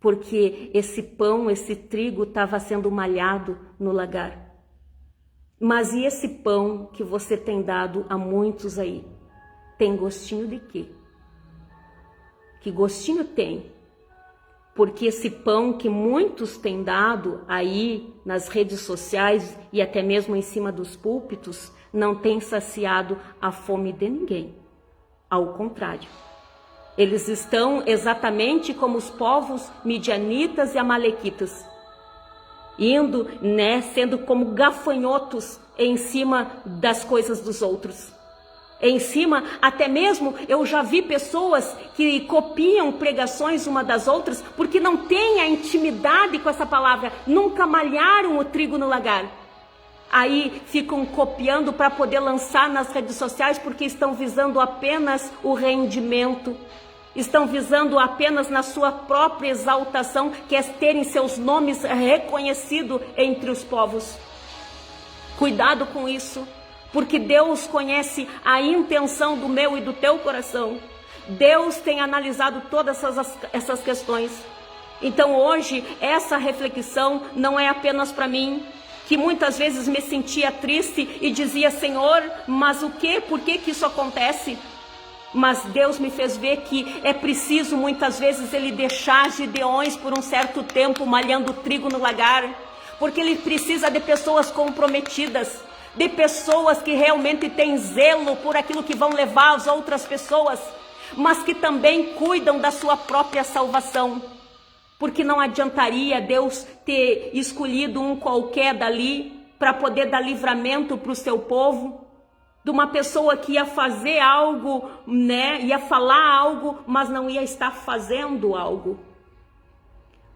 Porque esse pão, esse trigo estava sendo malhado no lagar. Mas e esse pão que você tem dado a muitos aí? Tem gostinho de quê? Que gostinho tem? Porque esse pão que muitos têm dado aí nas redes sociais e até mesmo em cima dos púlpitos não tem saciado a fome de ninguém. Ao contrário. Eles estão exatamente como os povos midianitas e amalequitas, indo, né, sendo como gafanhotos em cima das coisas dos outros. em cima. Até mesmo eu já vi pessoas que copiam pregações uma das outras porque não têm a intimidade com essa palavra, nunca malharam o trigo no lagar. Aí ficam copiando para poder lançar nas redes sociais porque estão visando apenas o rendimento, estão visando apenas na sua própria exaltação, que é terem seus nomes reconhecidos entre os povos. Cuidado com isso, porque Deus conhece a intenção do meu e do teu coração. Deus tem analisado todas essas questões. Então hoje essa reflexão não é apenas para mim, que muitas vezes me sentia triste e dizia: Senhor, mas o quê? Por que isso acontece? Mas Deus me fez ver que é preciso muitas vezes Ele deixar Gideões por um certo tempo malhando trigo no lagar, porque Ele precisa de pessoas comprometidas, de pessoas que realmente têm zelo por aquilo que vão levar as outras pessoas, mas que também cuidam da sua própria salvação. Porque não adiantaria Deus ter escolhido um qualquer dali para poder dar livramento para o seu povo, de uma pessoa que ia fazer algo, né? Ia falar algo, mas não ia estar fazendo algo.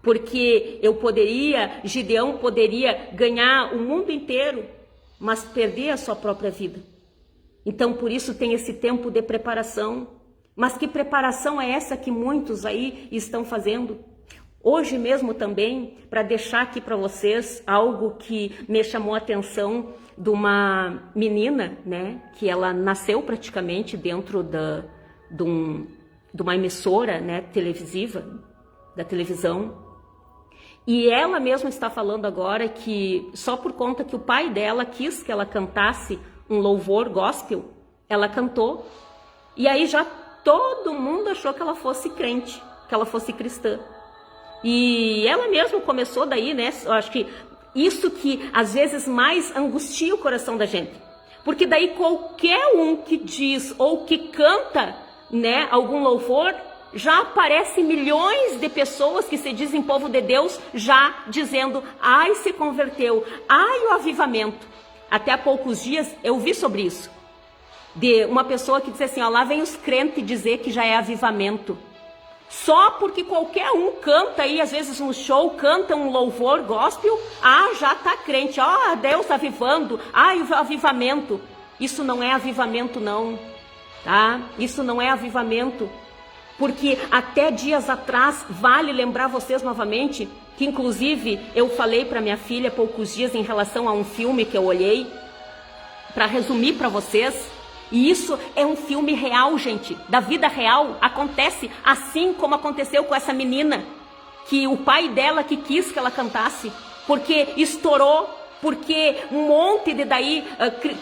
Porque Gideão poderia ganhar o mundo inteiro, mas perder a sua própria vida. Então por isso tem esse tempo de preparação. Mas que preparação é essa que muitos aí estão fazendo? Hoje mesmo também, para deixar aqui para vocês algo que me chamou a atenção de uma menina, né, que ela nasceu praticamente dentro de uma emissora, né, televisiva, da televisão. E ela mesma está falando agora que só por conta que o pai dela quis que ela cantasse um louvor gospel, ela cantou. E aí já todo mundo achou que ela fosse crente, que ela fosse cristã. E ela mesma começou daí, né? Eu acho que isso que às vezes mais angustia o coração da gente. Porque daí qualquer um que diz ou que canta, né, algum louvor, já aparece milhões de pessoas que se dizem povo de Deus já dizendo: ai, se converteu, ai, o avivamento. Até há poucos dias eu vi sobre isso. De uma pessoa que disse assim: ó, lá vem os crentes dizer que já é avivamento. Só porque qualquer um canta aí, às vezes no show, canta um louvor gospel, já tá crente, Deus avivando, o avivamento. Isso não é avivamento não, tá? Isso não é avivamento, porque até dias atrás, vale lembrar vocês novamente, que inclusive eu falei para minha filha há poucos dias em relação a um filme que eu olhei, para resumir para vocês. E isso é um filme real, gente, da vida real. Acontece assim como aconteceu com essa menina, que o pai dela que quis que ela cantasse, porque estourou, porque um monte de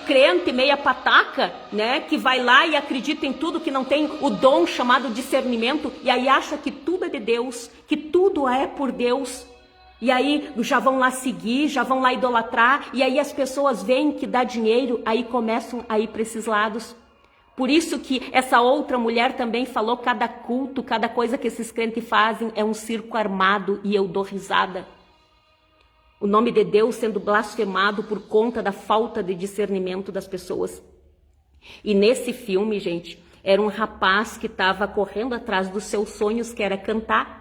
crente meia pataca, né, que vai lá e acredita em tudo, que não tem o dom chamado discernimento, e aí acha que tudo é de Deus, que tudo é por Deus. E aí já vão lá seguir, já vão lá idolatrar, e aí as pessoas veem que dá dinheiro, aí começam a ir para esses lados. Por isso que essa outra mulher também falou: cada culto, cada coisa que esses crentes fazem é um circo armado, e eu dou risada. O nome de Deus sendo blasfemado por conta da falta de discernimento das pessoas. E nesse filme, gente, era um rapaz que estava correndo atrás dos seus sonhos, que era cantar.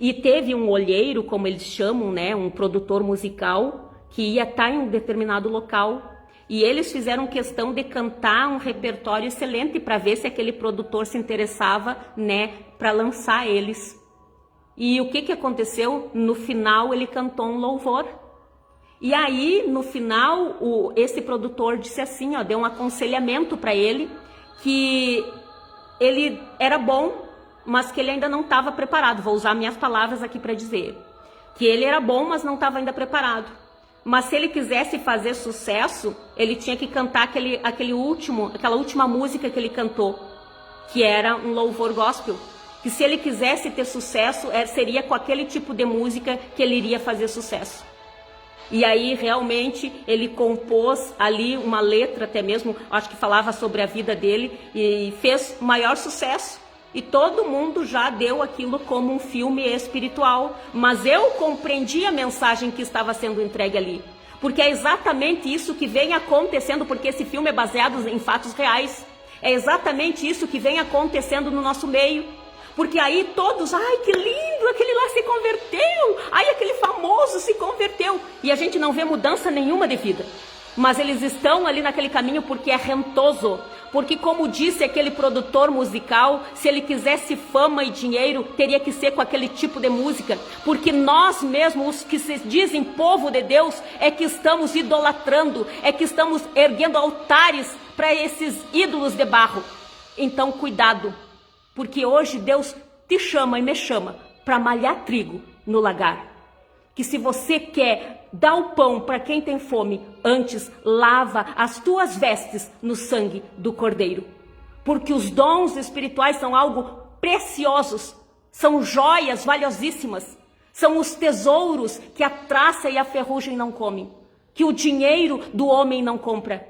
E teve um olheiro, como eles chamam, né, um produtor musical, que ia estar em um determinado local. E eles fizeram questão de cantar um repertório excelente para ver se aquele produtor se interessava, né, para lançar eles. E o que aconteceu? No final ele cantou um louvor. E aí, no final, esse produtor disse assim, deu um aconselhamento para ele, que ele era bom, mas que ele ainda não estava preparado. Vou usar minhas palavras aqui para dizer. Que ele era bom, mas não estava ainda preparado. Mas se ele quisesse fazer sucesso, ele tinha que cantar aquela última música que ele cantou, que era um louvor gospel. Que se ele quisesse ter sucesso, seria com aquele tipo de música que ele iria fazer sucesso. E aí realmente ele compôs ali uma letra, até mesmo, acho que falava sobre a vida dele, e fez maior sucesso. E todo mundo já deu aquilo como um filme espiritual. Mas eu compreendi a mensagem que estava sendo entregue ali. porque é exatamente isso que vem acontecendo, porque esse filme é baseado em fatos reais. É exatamente isso que vem acontecendo no nosso meio. Porque aí todos, ai que lindo, aquele lá se converteu, ai aquele famoso se converteu. E a gente não vê mudança nenhuma de vida. Mas eles estão ali naquele caminho porque é rentoso. Porque como disse aquele produtor musical, se ele quisesse fama e dinheiro, teria que ser com aquele tipo de música. Porque nós mesmos, os que se dizem povo de Deus, é que estamos idolatrando, é que estamos erguendo altares para esses ídolos de barro. Então cuidado, porque hoje Deus te chama e me chama para malhar trigo no lagar. Que se você quer dar o pão para quem tem fome, antes lava as tuas vestes no sangue do Cordeiro. Porque os dons espirituais são algo preciosos, são joias valiosíssimas, são os tesouros que a traça e a ferrugem não comem, que o dinheiro do homem não compra.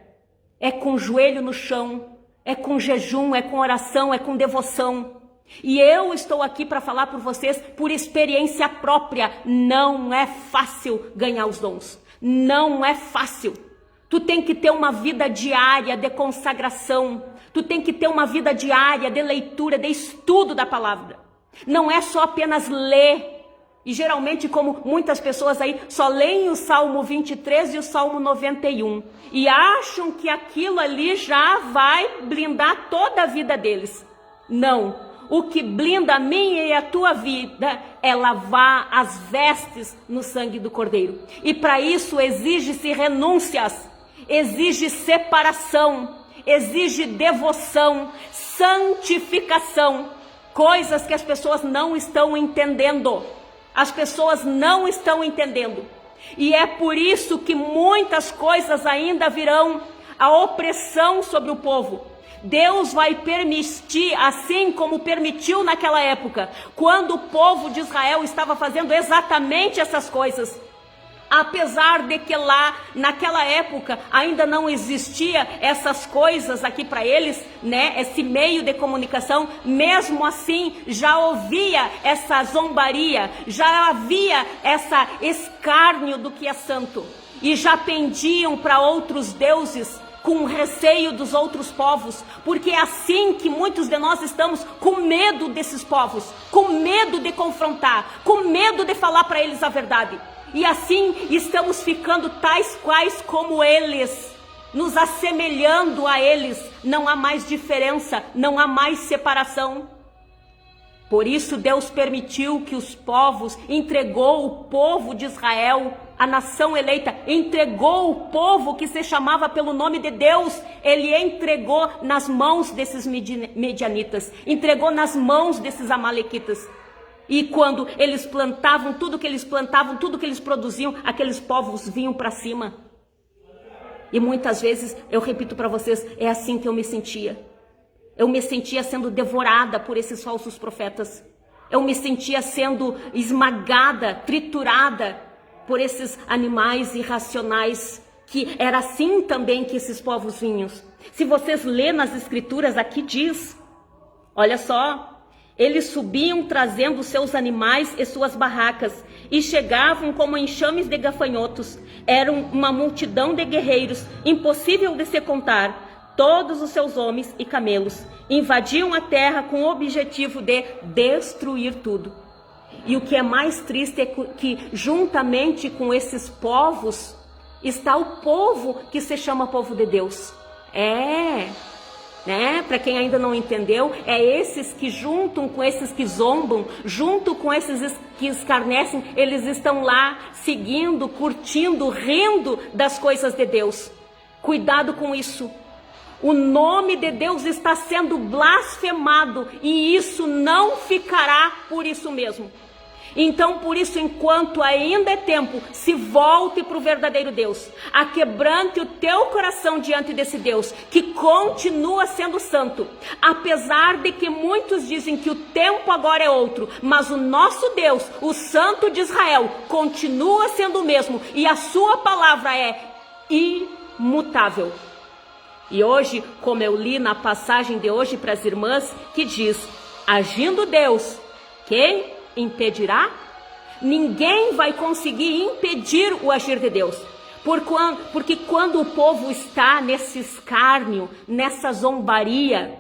É com joelho no chão, é com jejum, é com oração, é com devoção. E eu estou aqui para falar por vocês por experiência própria. Não é fácil ganhar os dons. Não é fácil. Tu tem que ter uma vida diária de consagração. Tu tem que ter uma vida diária de leitura, de estudo da palavra. Não é só apenas ler. E geralmente, como muitas pessoas aí, só leem o Salmo 23 e o Salmo 91. E acham que aquilo ali já vai blindar toda a vida deles. Não. O que blinda a minha e a tua vida é lavar as vestes no sangue do Cordeiro. E para isso exige-se renúncias, exige separação, exige devoção, santificação. Coisas que as pessoas não estão entendendo. As pessoas não estão entendendo. E é por isso que muitas coisas ainda virão. A opressão sobre o povo. Deus vai permitir, assim como permitiu naquela época, quando o povo de Israel estava fazendo exatamente essas coisas. Apesar de que lá, naquela época, ainda não existia essas coisas aqui para eles, né? Esse meio de comunicação, mesmo assim, já ouvia essa zombaria, já havia essa escárnio do que é santo. E já pendiam para outros deuses, com receio dos outros povos, porque é assim que muitos de nós estamos com medo desses povos, com medo de confrontar, com medo de falar para eles a verdade. E assim estamos ficando tais quais como eles, nos assemelhando a eles. Não há mais diferença, não há mais separação. Por isso Deus permitiu que os povos, entregou o povo de Israel, a nação eleita, entregou o povo que se chamava pelo nome de Deus, ele entregou nas mãos desses medianitas, entregou nas mãos desses amalequitas. E quando eles plantavam, tudo que eles plantavam, tudo que eles produziam, aqueles povos vinham para cima. E muitas vezes, eu repito para vocês, é assim que eu me sentia. Eu me sentia sendo devorada por esses falsos profetas. Eu me sentia sendo esmagada, triturada por esses animais irracionais, que era assim também que esses povos vinham. Se vocês lerem nas escrituras, aqui diz, olha só, eles subiam trazendo seus animais e suas barracas, e chegavam como enxames de gafanhotos. Eram uma multidão de guerreiros, impossível de se contar, todos os seus homens e camelos. Invadiam a terra com o objetivo de destruir tudo. E o que é mais triste é que juntamente com esses povos está o povo que se chama povo de Deus. Para quem ainda não entendeu, é esses que juntam com esses que zombam, junto com esses que escarnecem, eles estão lá seguindo, curtindo, rindo das coisas de Deus. Cuidado com isso. O nome de Deus está sendo blasfemado e isso não ficará por isso mesmo. Então, por isso, enquanto ainda é tempo, se volte para o verdadeiro Deus. Aquebrante o teu coração diante desse Deus, que continua sendo santo. Apesar de que muitos dizem que o tempo agora é outro, mas o nosso Deus, o Santo de Israel, continua sendo o mesmo e a sua palavra é imutável. E hoje, como eu li na passagem de hoje para as irmãs, que diz, agindo Deus, quem impedirá? Ninguém vai conseguir impedir o agir de Deus, Porque quando o povo está nesse escárnio, nessa zombaria,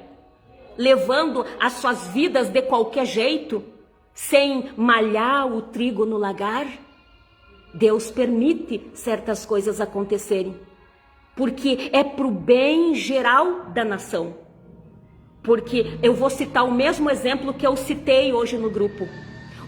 levando as suas vidas de qualquer jeito, sem malhar o trigo no lagar, Deus permite certas coisas acontecerem, porque é para o bem geral da nação. Porque eu vou citar o mesmo exemplo que eu citei hoje no grupo.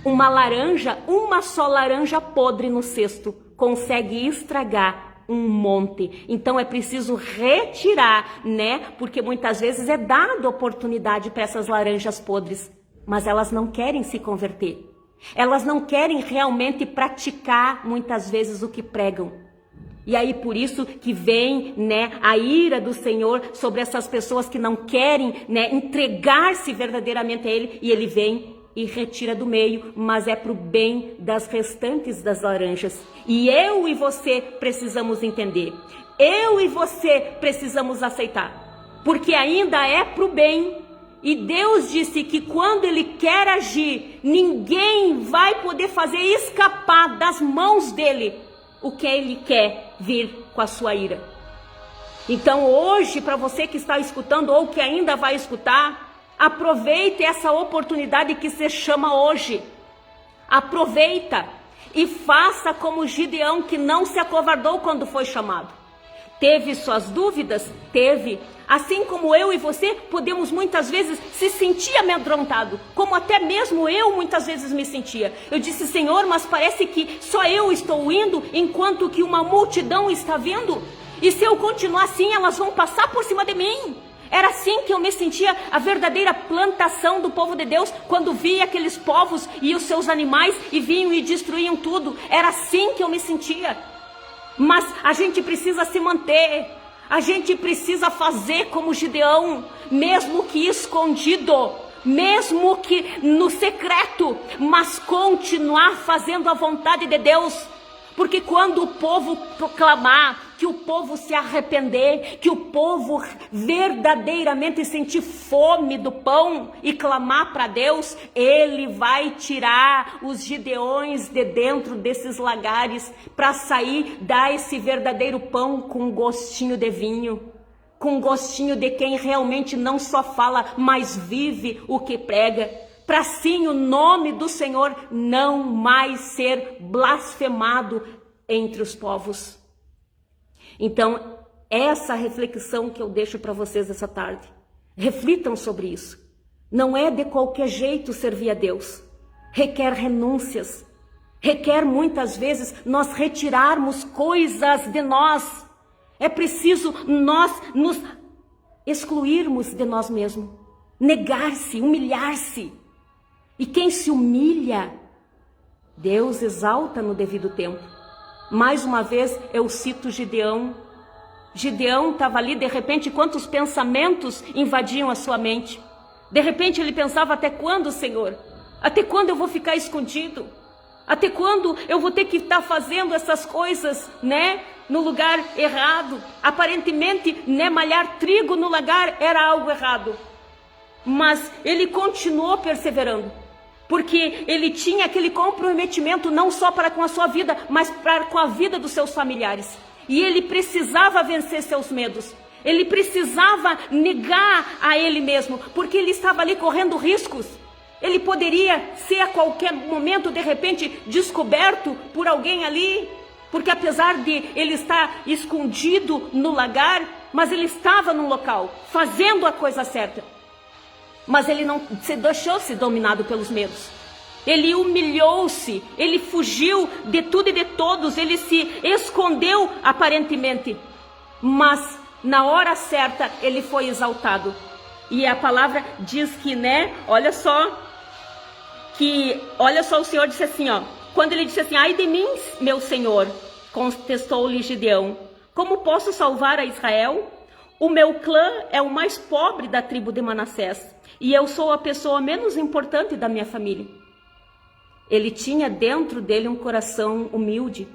Uma só laranja podre no cesto consegue estragar um monte. Então é preciso retirar, né? Porque muitas vezes é dado oportunidade para essas laranjas podres, mas elas não querem se converter. Elas não querem realmente praticar muitas vezes o que pregam. E aí por isso que vem, né, a ira do Senhor sobre essas pessoas que não querem, né, entregar-se verdadeiramente a Ele, e Ele vem e retira do meio, mas é para o bem das restantes das laranjas. E eu e você precisamos entender, eu e você precisamos aceitar, porque ainda é para o bem. E Deus disse que quando Ele quer agir, ninguém vai poder fazer escapar das mãos dEle o que Ele quer vir com a sua ira. Então hoje, para você que está escutando ou que ainda vai escutar, aproveite essa oportunidade que se chama hoje. Aproveita e faça como Gideão, que não se acovardou quando foi chamado. Teve suas dúvidas? Teve. Assim como eu e você podemos muitas vezes se sentir amedrontado, como até mesmo eu muitas vezes me sentia. Eu disse: Senhor, mas parece que só eu estou indo enquanto que uma multidão está vindo. E se eu continuar assim, elas vão passar por cima de mim. Era assim que eu me sentia, a verdadeira plantação do povo de Deus, quando via aqueles povos e os seus animais e vinham e destruíam tudo. Era assim que eu me sentia. Mas a gente precisa se manter. A gente precisa fazer como Gideão, mesmo que escondido, mesmo que no secreto, mas continuar fazendo a vontade de Deus. Porque quando o povo proclamar, que o povo se arrepender, que o povo verdadeiramente sentir fome do pão e clamar para Deus, Ele vai tirar os Gideões de dentro desses lagares para sair, dar esse verdadeiro pão com gostinho de vinho, com gostinho de quem realmente não só fala, mas vive o que prega. Para assim o nome do Senhor não mais ser blasfemado entre os povos. Então, essa reflexão que eu deixo para vocês essa tarde. Reflitam sobre isso. Não é de qualquer jeito servir a Deus. Requer renúncias. Requer muitas vezes nós retirarmos coisas de nós. É preciso nós nos excluirmos de nós mesmos. Negar-se, humilhar-se. E quem se humilha, Deus exalta no devido tempo. Mais uma vez eu cito Gideão. Gideão estava ali, de repente, quantos pensamentos invadiam a sua mente. De repente ele pensava: até quando, Senhor? Até quando eu vou ficar escondido? Até quando eu vou ter que estar fazendo essas coisas, né, no lugar errado? Aparentemente, né, malhar trigo no lagar era algo errado. Mas ele continuou perseverando. Porque ele tinha aquele comprometimento não só para com a sua vida, mas para com a vida dos seus familiares. E ele precisava vencer seus medos. Ele precisava negar a ele mesmo, porque ele estava ali correndo riscos. Ele poderia ser a qualquer momento, de repente, descoberto por alguém ali. Porque apesar de ele estar escondido no lagar, mas ele estava num local, fazendo a coisa certa. Mas ele não se deixou-se dominado pelos medos. Ele humilhou-se, ele fugiu de tudo e de todos, ele se escondeu aparentemente. Mas na hora certa ele foi exaltado. E a palavra diz que, né, olha só o Senhor disse assim, ó. Quando ele disse assim: ai de mim, meu Senhor, contestou-lhe Gideão, como posso salvar a Israel? O meu clã é o mais pobre da tribo de Manassés, e eu sou a pessoa menos importante da minha família. Ele tinha dentro dele um coração humilde.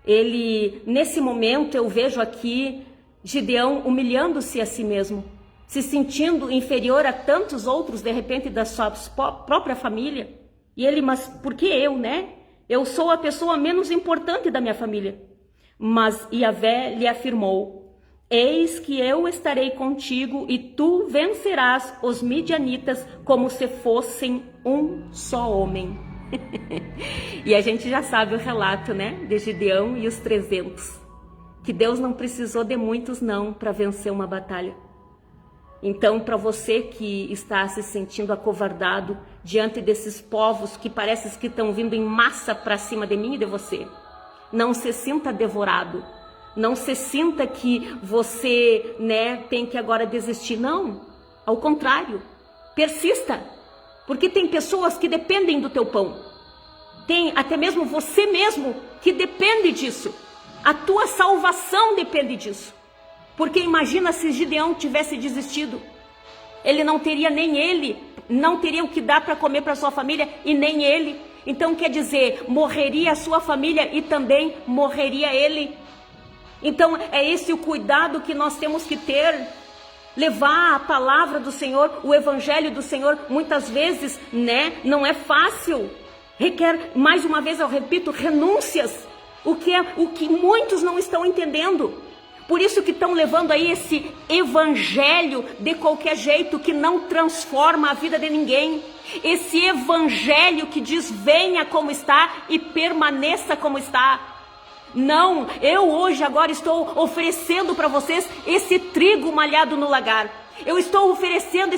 Ele, nesse momento, eu vejo aqui Gideão humilhando-se a si mesmo, se sentindo inferior a tantos outros, de repente, da sua própria família. E ele: mas por que eu, né? Eu sou a pessoa menos importante da minha família. Mas Yahvé lhe afirmou: eis que eu estarei contigo e tu vencerás os midianitas como se fossem um só homem. E a gente já sabe o relato, né, de Gideão e os 300, que Deus não precisou de muitos não para vencer uma batalha. Então, para você que está se sentindo acovardado diante desses povos que parece que estão vindo em massa para cima de mim e de você, não se sinta devorado, não se sinta que você, né, tem que agora desistir. Não, ao contrário, persista. Porque tem pessoas que dependem do teu pão. Tem até mesmo você mesmo que depende disso. A tua salvação depende disso. Porque imagina se Gideão tivesse desistido. Ele não teria não teria o que dar para comer para sua família e nem ele. Então quer dizer, morreria a sua família e também morreria ele. Então é esse o cuidado que nós temos que ter. Levar a palavra do Senhor, o evangelho do Senhor, muitas vezes, né, não é fácil. Requer, mais uma vez eu repito, renúncias. O que muitos não estão entendendo. Por isso que estão levando aí esse evangelho de qualquer jeito, que não transforma a vida de ninguém. Esse evangelho que diz: venha como está e permaneça como está. Não, eu hoje agora estou oferecendo para vocês esse trigo malhado no lagar. Eu estou oferecendo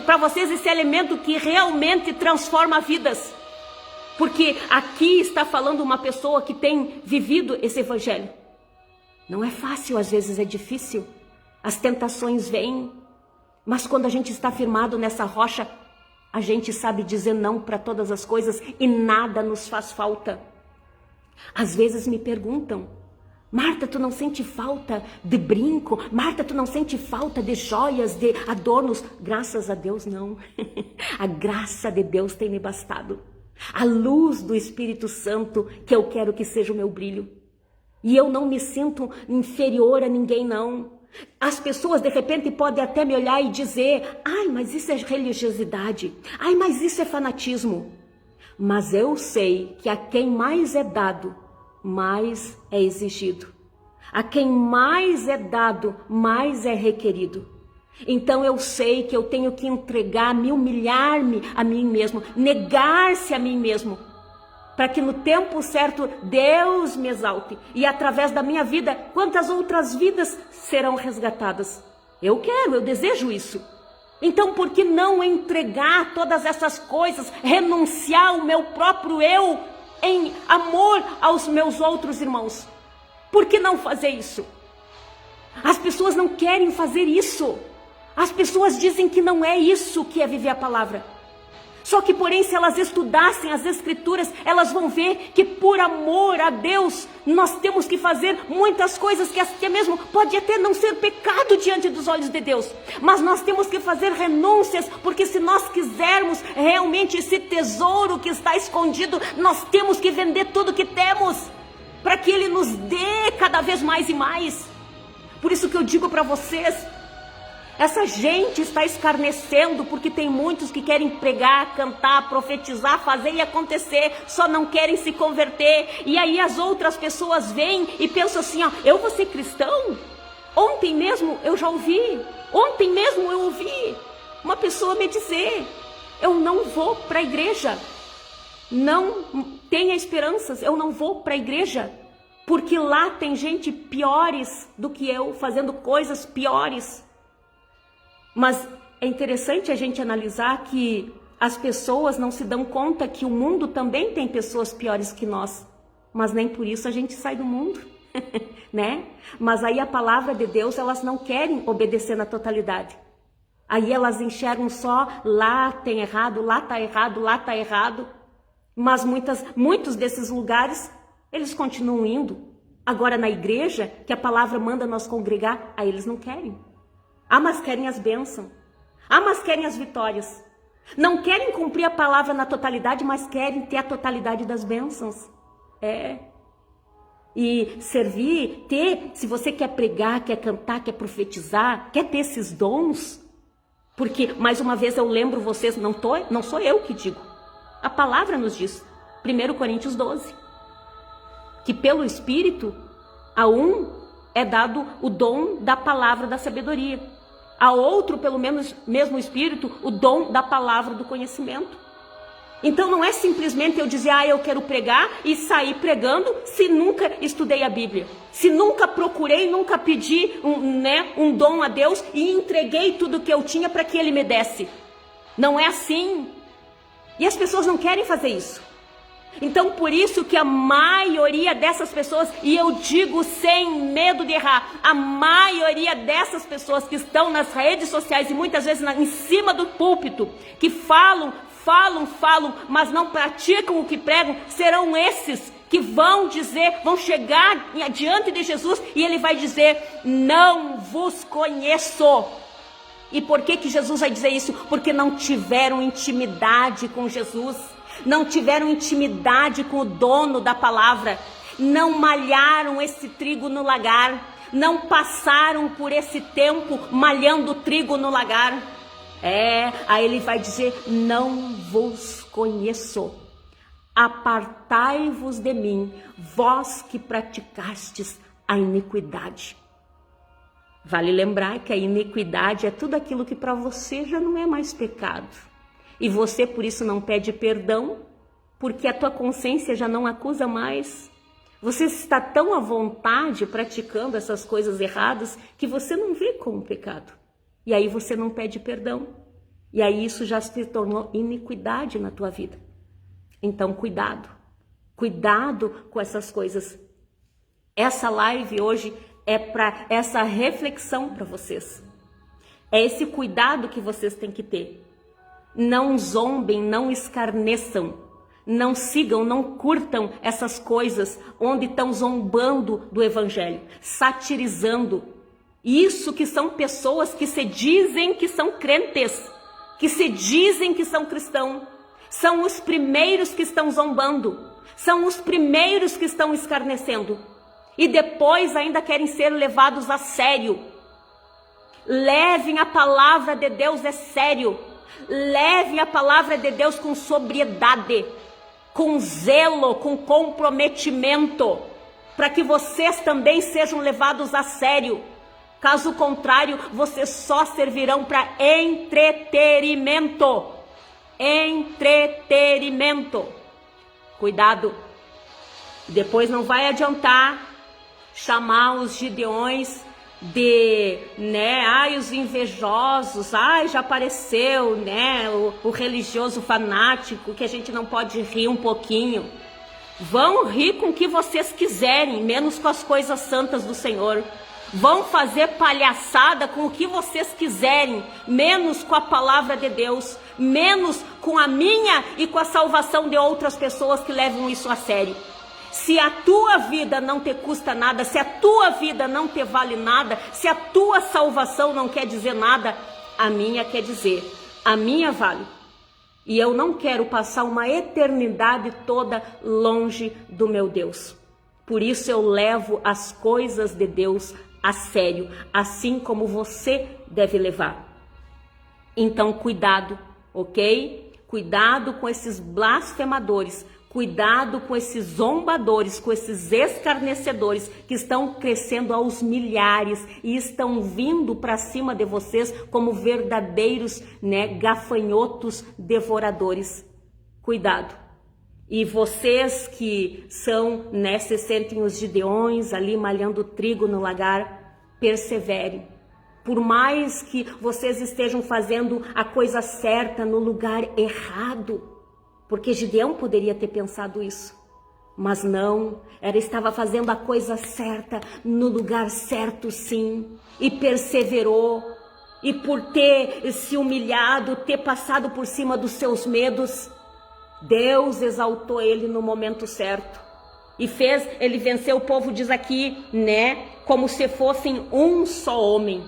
para vocês esse alimento que realmente transforma vidas. Porque aqui está falando uma pessoa que tem vivido esse evangelho. Não é fácil, às vezes é difícil. As tentações vêm. Mas quando a gente está firmado nessa rocha, a gente sabe dizer não para todas as coisas e nada nos faz falta. Às vezes me perguntam: Marta, tu não sente falta de brinco? Marta, tu não sente falta de joias, de adornos? Graças a Deus não. A graça de Deus tem me bastado. A luz do Espírito Santo, que eu quero que seja o meu brilho. E eu não me sinto inferior a ninguém, não. As pessoas de repente podem até me olhar e dizer: ai, mas isso é religiosidade. Ai, mas isso é fanatismo. Mas eu sei que a quem mais é dado, mais é exigido. A quem mais é dado, mais é requerido. Então eu sei que eu tenho que entregar, me humilhar-me a mim mesmo, negar-se a mim mesmo, para que no tempo certo Deus me exalte. E através da minha vida, quantas outras vidas serão resgatadas? Eu desejo isso. Então, por que não entregar todas essas coisas, renunciar o meu próprio eu em amor aos meus outros irmãos? Por que não fazer isso? As pessoas não querem fazer isso. As pessoas dizem que não é isso que é viver a palavra. Só que, porém, se elas estudassem as Escrituras, elas vão ver que por amor a Deus, nós temos que fazer muitas coisas que até mesmo pode até não ser pecado diante dos olhos de Deus. Mas nós temos que fazer renúncias, porque se nós quisermos realmente esse tesouro que está escondido, nós temos que vender tudo que temos, para que Ele nos dê cada vez mais e mais. Por isso que eu digo para vocês, essa gente está escarnecendo porque tem muitos que querem pregar, cantar, profetizar, fazer e acontecer, só não querem se converter. E aí as outras pessoas vêm e pensam assim: ó, eu vou ser cristão? Ontem mesmo eu já ouvi, ontem mesmo eu ouvi uma pessoa me dizer: eu não vou para a igreja, não tenha esperanças, eu não vou para a igreja, porque lá tem gente piores do que eu, fazendo coisas piores. Mas é interessante a gente analisar que as pessoas não se dão conta que o mundo também tem pessoas piores que nós. Mas nem por isso a gente sai do mundo, né? Mas aí a palavra de Deus, elas não querem obedecer na totalidade. Aí elas enxergam só: lá tem errado, lá está errado, lá está errado. Mas muitos desses lugares, eles continuam indo. Agora na igreja, que a palavra manda nós congregar, aí eles não querem. Ah, mas querem as bênçãos. Ah, mas querem as vitórias. Não querem cumprir a palavra na totalidade, mas querem ter a totalidade das bênçãos. E servir, se você quer pregar, quer cantar, quer profetizar, quer ter esses dons. Porque, mais uma vez, eu lembro vocês, não sou eu que digo. A palavra nos diz, 1 Coríntios 12, que pelo Espírito A um é dado o dom da palavra da sabedoria. A outro, pelo menos mesmo Espírito, o dom da palavra do conhecimento. Então não é simplesmente eu dizer, eu quero pregar e sair pregando se nunca estudei a Bíblia. Se nunca procurei, nunca pedi um dom a Deus e entreguei tudo que eu tinha para que Ele me desse. Não é assim. E as pessoas não querem fazer isso. Então por isso que a maioria dessas pessoas, e eu digo sem medo de errar, a maioria dessas pessoas que estão nas redes sociais e muitas vezes em cima do púlpito, que falam, mas não praticam o que pregam, serão esses que vão dizer, vão chegar diante de Jesus e Ele vai dizer, não vos conheço. E por que Jesus vai dizer isso? Porque não tiveram intimidade com Jesus, não tiveram intimidade com o dono da palavra, não malharam esse trigo no lagar, não passaram por esse tempo malhando trigo no lagar. Aí Ele vai dizer, não vos conheço, apartai-vos de mim, vós que praticastes a iniquidade. Vale lembrar que a iniquidade é tudo aquilo que para você já não é mais pecado. E você por isso não pede perdão, porque a tua consciência já não acusa mais. Você está tão à vontade praticando essas coisas erradas que você não vê como pecado. E aí você não pede perdão. E aí isso já se tornou iniquidade na tua vida. Então cuidado. Cuidado com essas coisas. Essa live hoje é para essa reflexão para vocês. É esse cuidado que vocês têm que ter. Não zombem, não escarneçam. Não sigam, não curtam essas coisas onde estão zombando do evangelho, satirizando. Isso que são pessoas que se dizem que são crentes, que se dizem que são cristãos, são os primeiros que estão zombando, são os primeiros que estão escarnecendo e depois ainda querem ser levados a sério. Levem a palavra de Deus a sério, levem a palavra de Deus com sobriedade, com zelo, com comprometimento, para que vocês também sejam levados a sério. Caso contrário, vocês só servirão para entretenimento. Entretenimento. Cuidado. Depois não vai adiantar chamar os gideões de, os invejosos, já apareceu, o religioso fanático, que a gente não pode rir um pouquinho. Vão rir com o que vocês quiserem, menos com as coisas santas do Senhor. Vão fazer palhaçada com o que vocês quiserem, menos com a palavra de Deus, menos com a minha e com a salvação de outras pessoas que levam isso a sério. Se a tua vida não te custa nada, se a tua vida não te vale nada, se a tua salvação não quer dizer nada, a minha quer dizer, a minha vale. E eu não quero passar uma eternidade toda longe do meu Deus. Por isso eu levo as coisas de Deus a sério, assim como você deve levar. Então cuidado, ok? Cuidado com esses blasfemadores, cuidado com esses zombadores, com esses escarnecedores que estão crescendo aos milhares e estão vindo para cima de vocês como verdadeiros, gafanhotos devoradores. Cuidado. E vocês que são, se sentem os gideões ali malhando trigo no lagar, perseverem. Por mais que vocês estejam fazendo a coisa certa no lugar errado, porque Gideão poderia ter pensado isso, mas não, estava fazendo a coisa certa no lugar certo sim, e perseverou, e por ter se humilhado, ter passado por cima dos seus medos, Deus exaltou ele no momento certo e fez ele vencer o povo, diz aqui, como se fossem um só homem.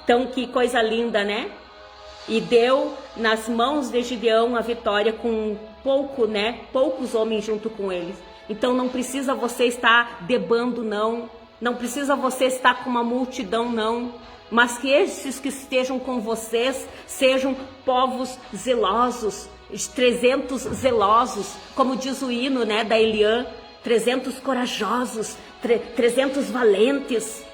Então que coisa linda, E deu nas mãos de Gideão a vitória com poucos homens junto com eles. Então não precisa você estar debando, não precisa você estar com uma multidão, não. Mas que esses que estejam com vocês sejam povos zelosos, 300 zelosos, como diz o hino, da Eliã, 300 corajosos, 300 valentes,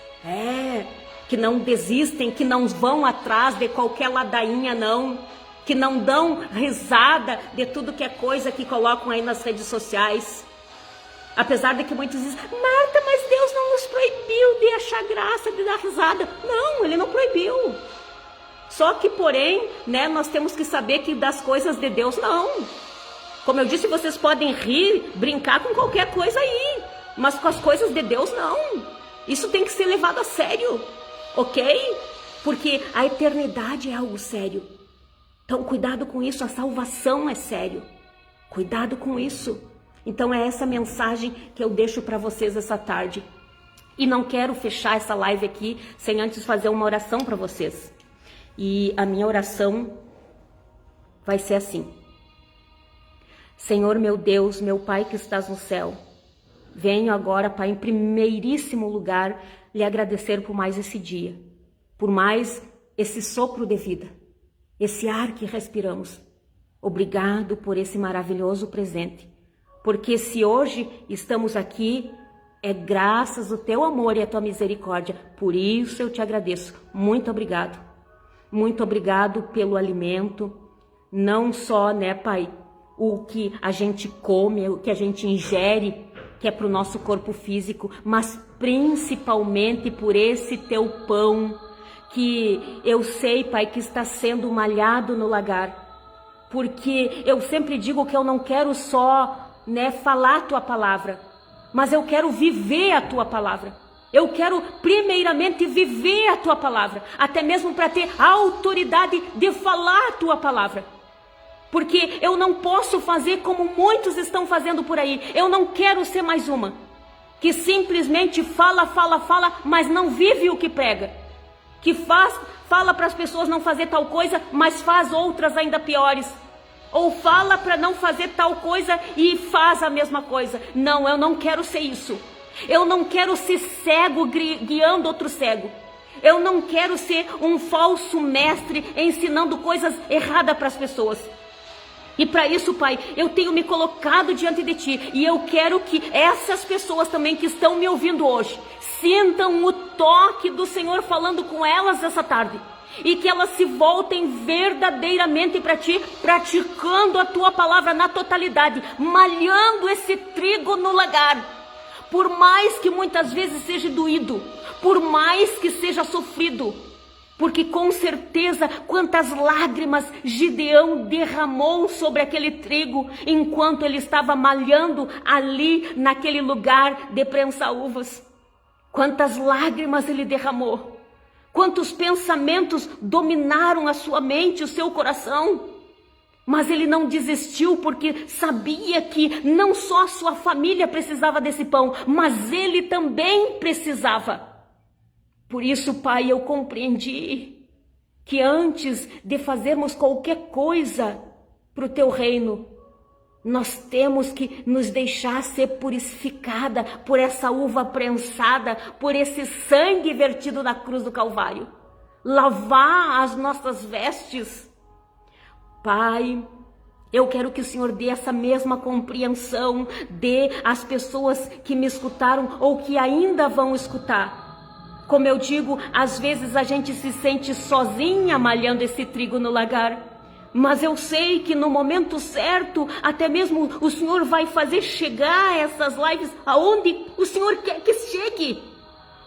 que não desistem, que não vão atrás de qualquer ladainha não, que não dão risada de tudo que é coisa que colocam aí nas redes sociais. Apesar de que muitos dizem, Marta, mas Deus não nos proibiu de achar graça, de dar risada. Não, Ele não proibiu. Só que, porém, né, nós temos que saber que das coisas de Deus, não. Como eu disse, vocês podem rir, brincar com qualquer coisa aí, mas com as coisas de Deus, não. Isso tem que ser levado a sério, ok? Porque a eternidade é algo sério. Então, cuidado com isso, a salvação é sério. Cuidado com isso. Então, é essa mensagem que eu deixo para vocês essa tarde. E não quero fechar essa live aqui sem antes fazer uma oração para vocês. E a minha oração vai ser assim. Senhor meu Deus, meu Pai que estás no céu, venho agora, Pai, em primeiríssimo lugar, lhe agradecer por mais esse dia, por mais esse sopro de vida, esse ar que respiramos. Obrigado por esse maravilhoso presente, porque se hoje estamos aqui, é graças ao teu amor e à tua misericórdia. Por isso eu te agradeço. Muito obrigado. Muito obrigado pelo alimento, não só, né, Pai, o que a gente come, o que a gente ingere, que é para o nosso corpo físico, mas principalmente por esse teu pão, que eu sei, Pai, que está sendo malhado no lagar. Porque eu sempre digo que eu não quero só, né, falar a tua palavra, mas eu quero viver a tua palavra. Eu quero primeiramente viver a tua palavra, até mesmo para ter a autoridade de falar a tua palavra. Porque eu não posso fazer como muitos estão fazendo por aí. Eu não quero ser mais uma que simplesmente fala, mas não vive o que prega. Que fala para as pessoas não fazer tal coisa, mas faz outras ainda piores. Ou fala para não fazer tal coisa e faz a mesma coisa. Não, eu não quero ser isso. Eu não quero ser cego guiando outro cego. Eu não quero ser um falso mestre ensinando coisas erradas para as pessoas. E para isso, Pai, eu tenho me colocado diante de Ti. E eu quero que essas pessoas também que estão me ouvindo hoje sintam o toque do Senhor falando com elas essa tarde. E que elas se voltem verdadeiramente para Ti, praticando a Tua palavra na totalidade, malhando esse trigo no lagar. Por mais que muitas vezes seja doído, por mais que seja sofrido, porque com certeza quantas lágrimas Gideão derramou sobre aquele trigo enquanto ele estava malhando ali naquele lugar de prensar uvas. Quantas lágrimas ele derramou, quantos pensamentos dominaram a sua mente, o seu coração. Mas ele não desistiu porque sabia que não só a sua família precisava desse pão, mas ele também precisava. Por isso, Pai, eu compreendi que antes de fazermos qualquer coisa para o Teu reino, nós temos que nos deixar ser purificada por essa uva prensada, por esse sangue vertido na cruz do Calvário. Lavar as nossas vestes. Pai, eu quero que o Senhor dê essa mesma compreensão, dê às pessoas que me escutaram ou que ainda vão escutar. Como eu digo, às vezes a gente se sente sozinha malhando esse trigo no lagar. Mas eu sei que no momento certo, até mesmo o Senhor vai fazer chegar essas lives aonde o Senhor quer que chegue.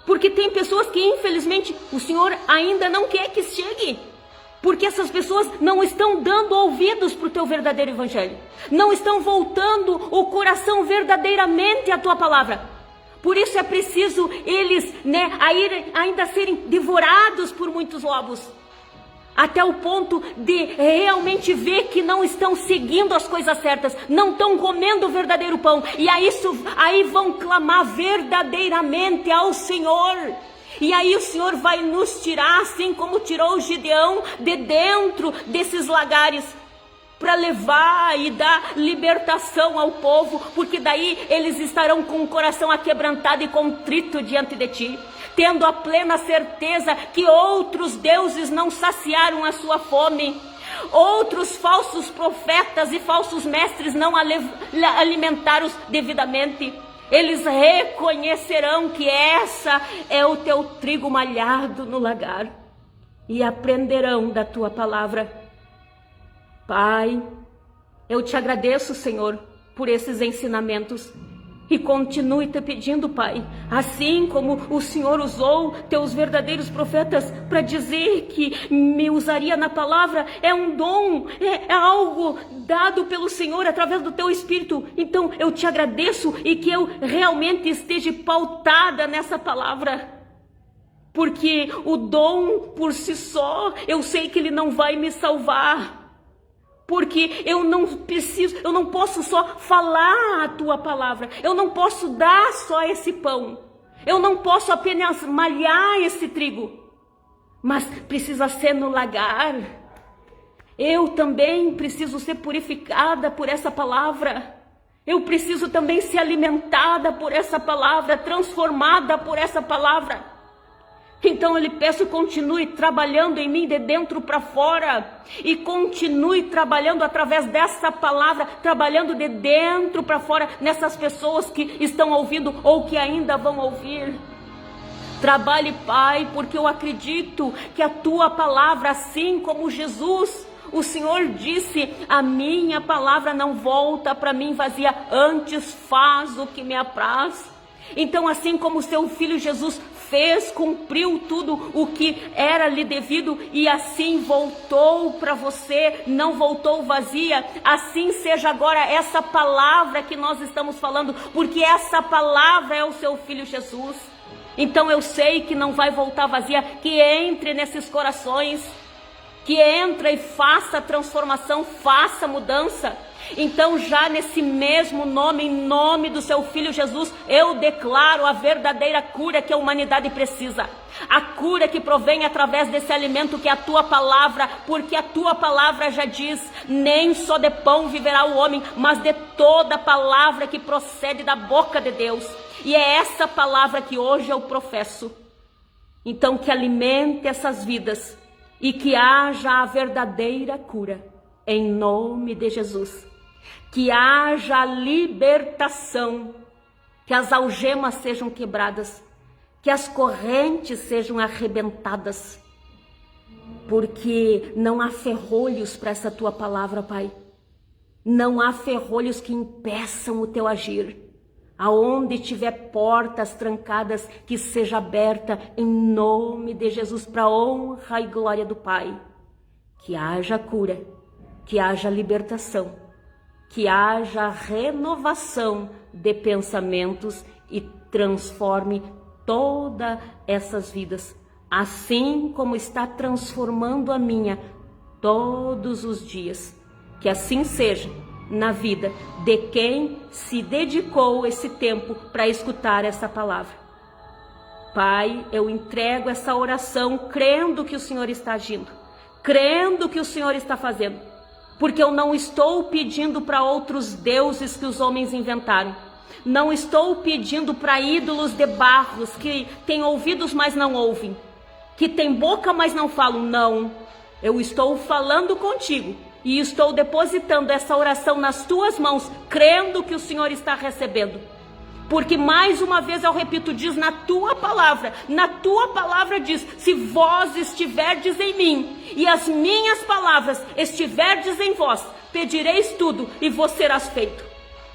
Porque tem pessoas que infelizmente o Senhor ainda não quer que chegue. Porque essas pessoas não estão dando ouvidos para o Teu verdadeiro evangelho. Não estão voltando o coração verdadeiramente à Tua palavra. Por isso é preciso eles, ainda serem devorados por muitos lobos. Até o ponto de realmente ver que não estão seguindo as coisas certas. Não estão comendo o verdadeiro pão. E aí vão clamar verdadeiramente ao Senhor. E aí o Senhor vai nos tirar, assim como tirou o Gideão, de dentro desses lagares, para levar e dar libertação ao povo, porque daí eles estarão com o coração aquebrantado e contrito diante de Ti, tendo a plena certeza que outros deuses não saciaram a sua fome, outros falsos profetas e falsos mestres não alimentaram devidamente. Eles reconhecerão que essa é o teu trigo malhado no lagar e aprenderão da tua palavra. Pai, eu te agradeço, Senhor, por esses ensinamentos. E continue te pedindo, Pai, assim como o Senhor usou teus verdadeiros profetas para dizer que me usaria na palavra, é um dom, é algo dado pelo Senhor através do teu Espírito. Então eu te agradeço e que eu realmente esteja pautada nessa palavra. Porque o dom por si só, eu sei que ele não vai me salvar. Porque eu não posso só falar a tua palavra, eu não posso dar só esse pão, eu não posso apenas malhar esse trigo, mas precisa ser no lagar. Eu também preciso ser purificada por essa palavra, eu preciso também ser alimentada por essa palavra, transformada por essa palavra. Então eu lhe peço, continue trabalhando em mim de dentro para fora e continue trabalhando através dessa palavra, trabalhando de dentro para fora nessas pessoas que estão ouvindo ou que ainda vão ouvir. Trabalhe, Pai, porque eu acredito que a tua palavra, assim como Jesus, o Senhor disse, a minha palavra não volta para mim vazia, antes faz o que me apraz. Então, assim como o seu filho Jesus fez, cumpriu tudo o que era lhe devido e assim voltou para você, não voltou vazia, assim seja agora essa palavra que nós estamos falando, porque essa palavra é o seu filho Jesus. Então eu sei que não vai voltar vazia, que entre nesses corações, que entra e faça transformação, faça mudança. Então já nesse mesmo nome, em nome do seu filho Jesus, eu declaro a verdadeira cura que a humanidade precisa. A cura que provém através desse alimento que é a tua palavra, porque a tua palavra já diz, nem só de pão viverá o homem, mas de toda palavra que procede da boca de Deus. E é essa palavra que hoje eu professo. Então que alimente essas vidas e que haja a verdadeira cura, em nome de Jesus. Que haja libertação, que as algemas sejam quebradas, que as correntes sejam arrebentadas, porque não há ferrolhos para essa tua palavra, Pai. Não há ferrolhos que impeçam o teu agir. Aonde tiver portas trancadas, que seja aberta em nome de Jesus, para a honra e glória do Pai. Que haja cura, que haja libertação, que haja renovação de pensamentos e transforme todas essas vidas, assim como está transformando a minha todos os dias. Que assim seja na vida de quem se dedicou esse tempo para escutar essa palavra. Pai, eu entrego essa oração crendo que o Senhor está agindo, crendo que o Senhor está fazendo, porque eu não estou pedindo para outros deuses que os homens inventaram, não estou pedindo para ídolos de barros que têm ouvidos mas não ouvem, que têm boca mas não falam, não. Eu estou falando contigo e estou depositando essa oração nas tuas mãos, crendo que o Senhor está recebendo. Porque mais uma vez eu repito, diz na tua palavra diz, se vós estiverdes em mim e as minhas palavras estiverdes em vós, pedireis tudo e vos serás feito.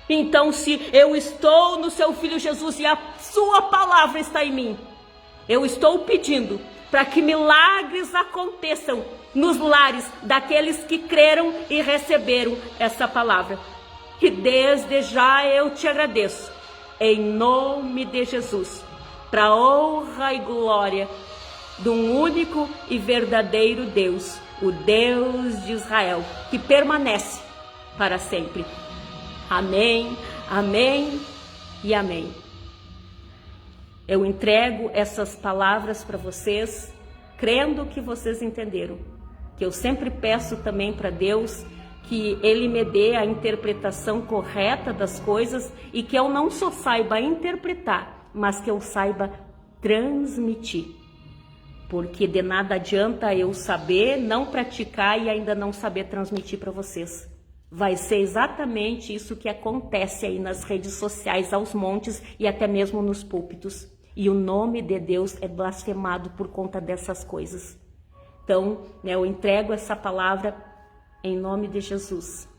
Então se eu estou no seu filho Jesus e a sua palavra está em mim, eu estou pedindo para que milagres aconteçam nos lares daqueles que creram e receberam essa palavra. E desde já eu te agradeço, em nome de Jesus, para a honra e glória de um único e verdadeiro Deus, o Deus de Israel, que permanece para sempre. Amém, amém e amém. Eu entrego essas palavras para vocês, crendo que vocês entenderam. Que eu sempre peço também para Deus que Ele me dê a interpretação correta das coisas e que eu não só saiba interpretar, mas que eu saiba transmitir. Porque de nada adianta eu saber, não praticar e ainda não saber transmitir para vocês. vai ser exatamente isso que acontece aí nas redes sociais, aos montes e até mesmo nos púlpitos. E o nome de Deus é blasfemado por conta dessas coisas. Então, né, eu entrego essa palavra em nome de Jesus.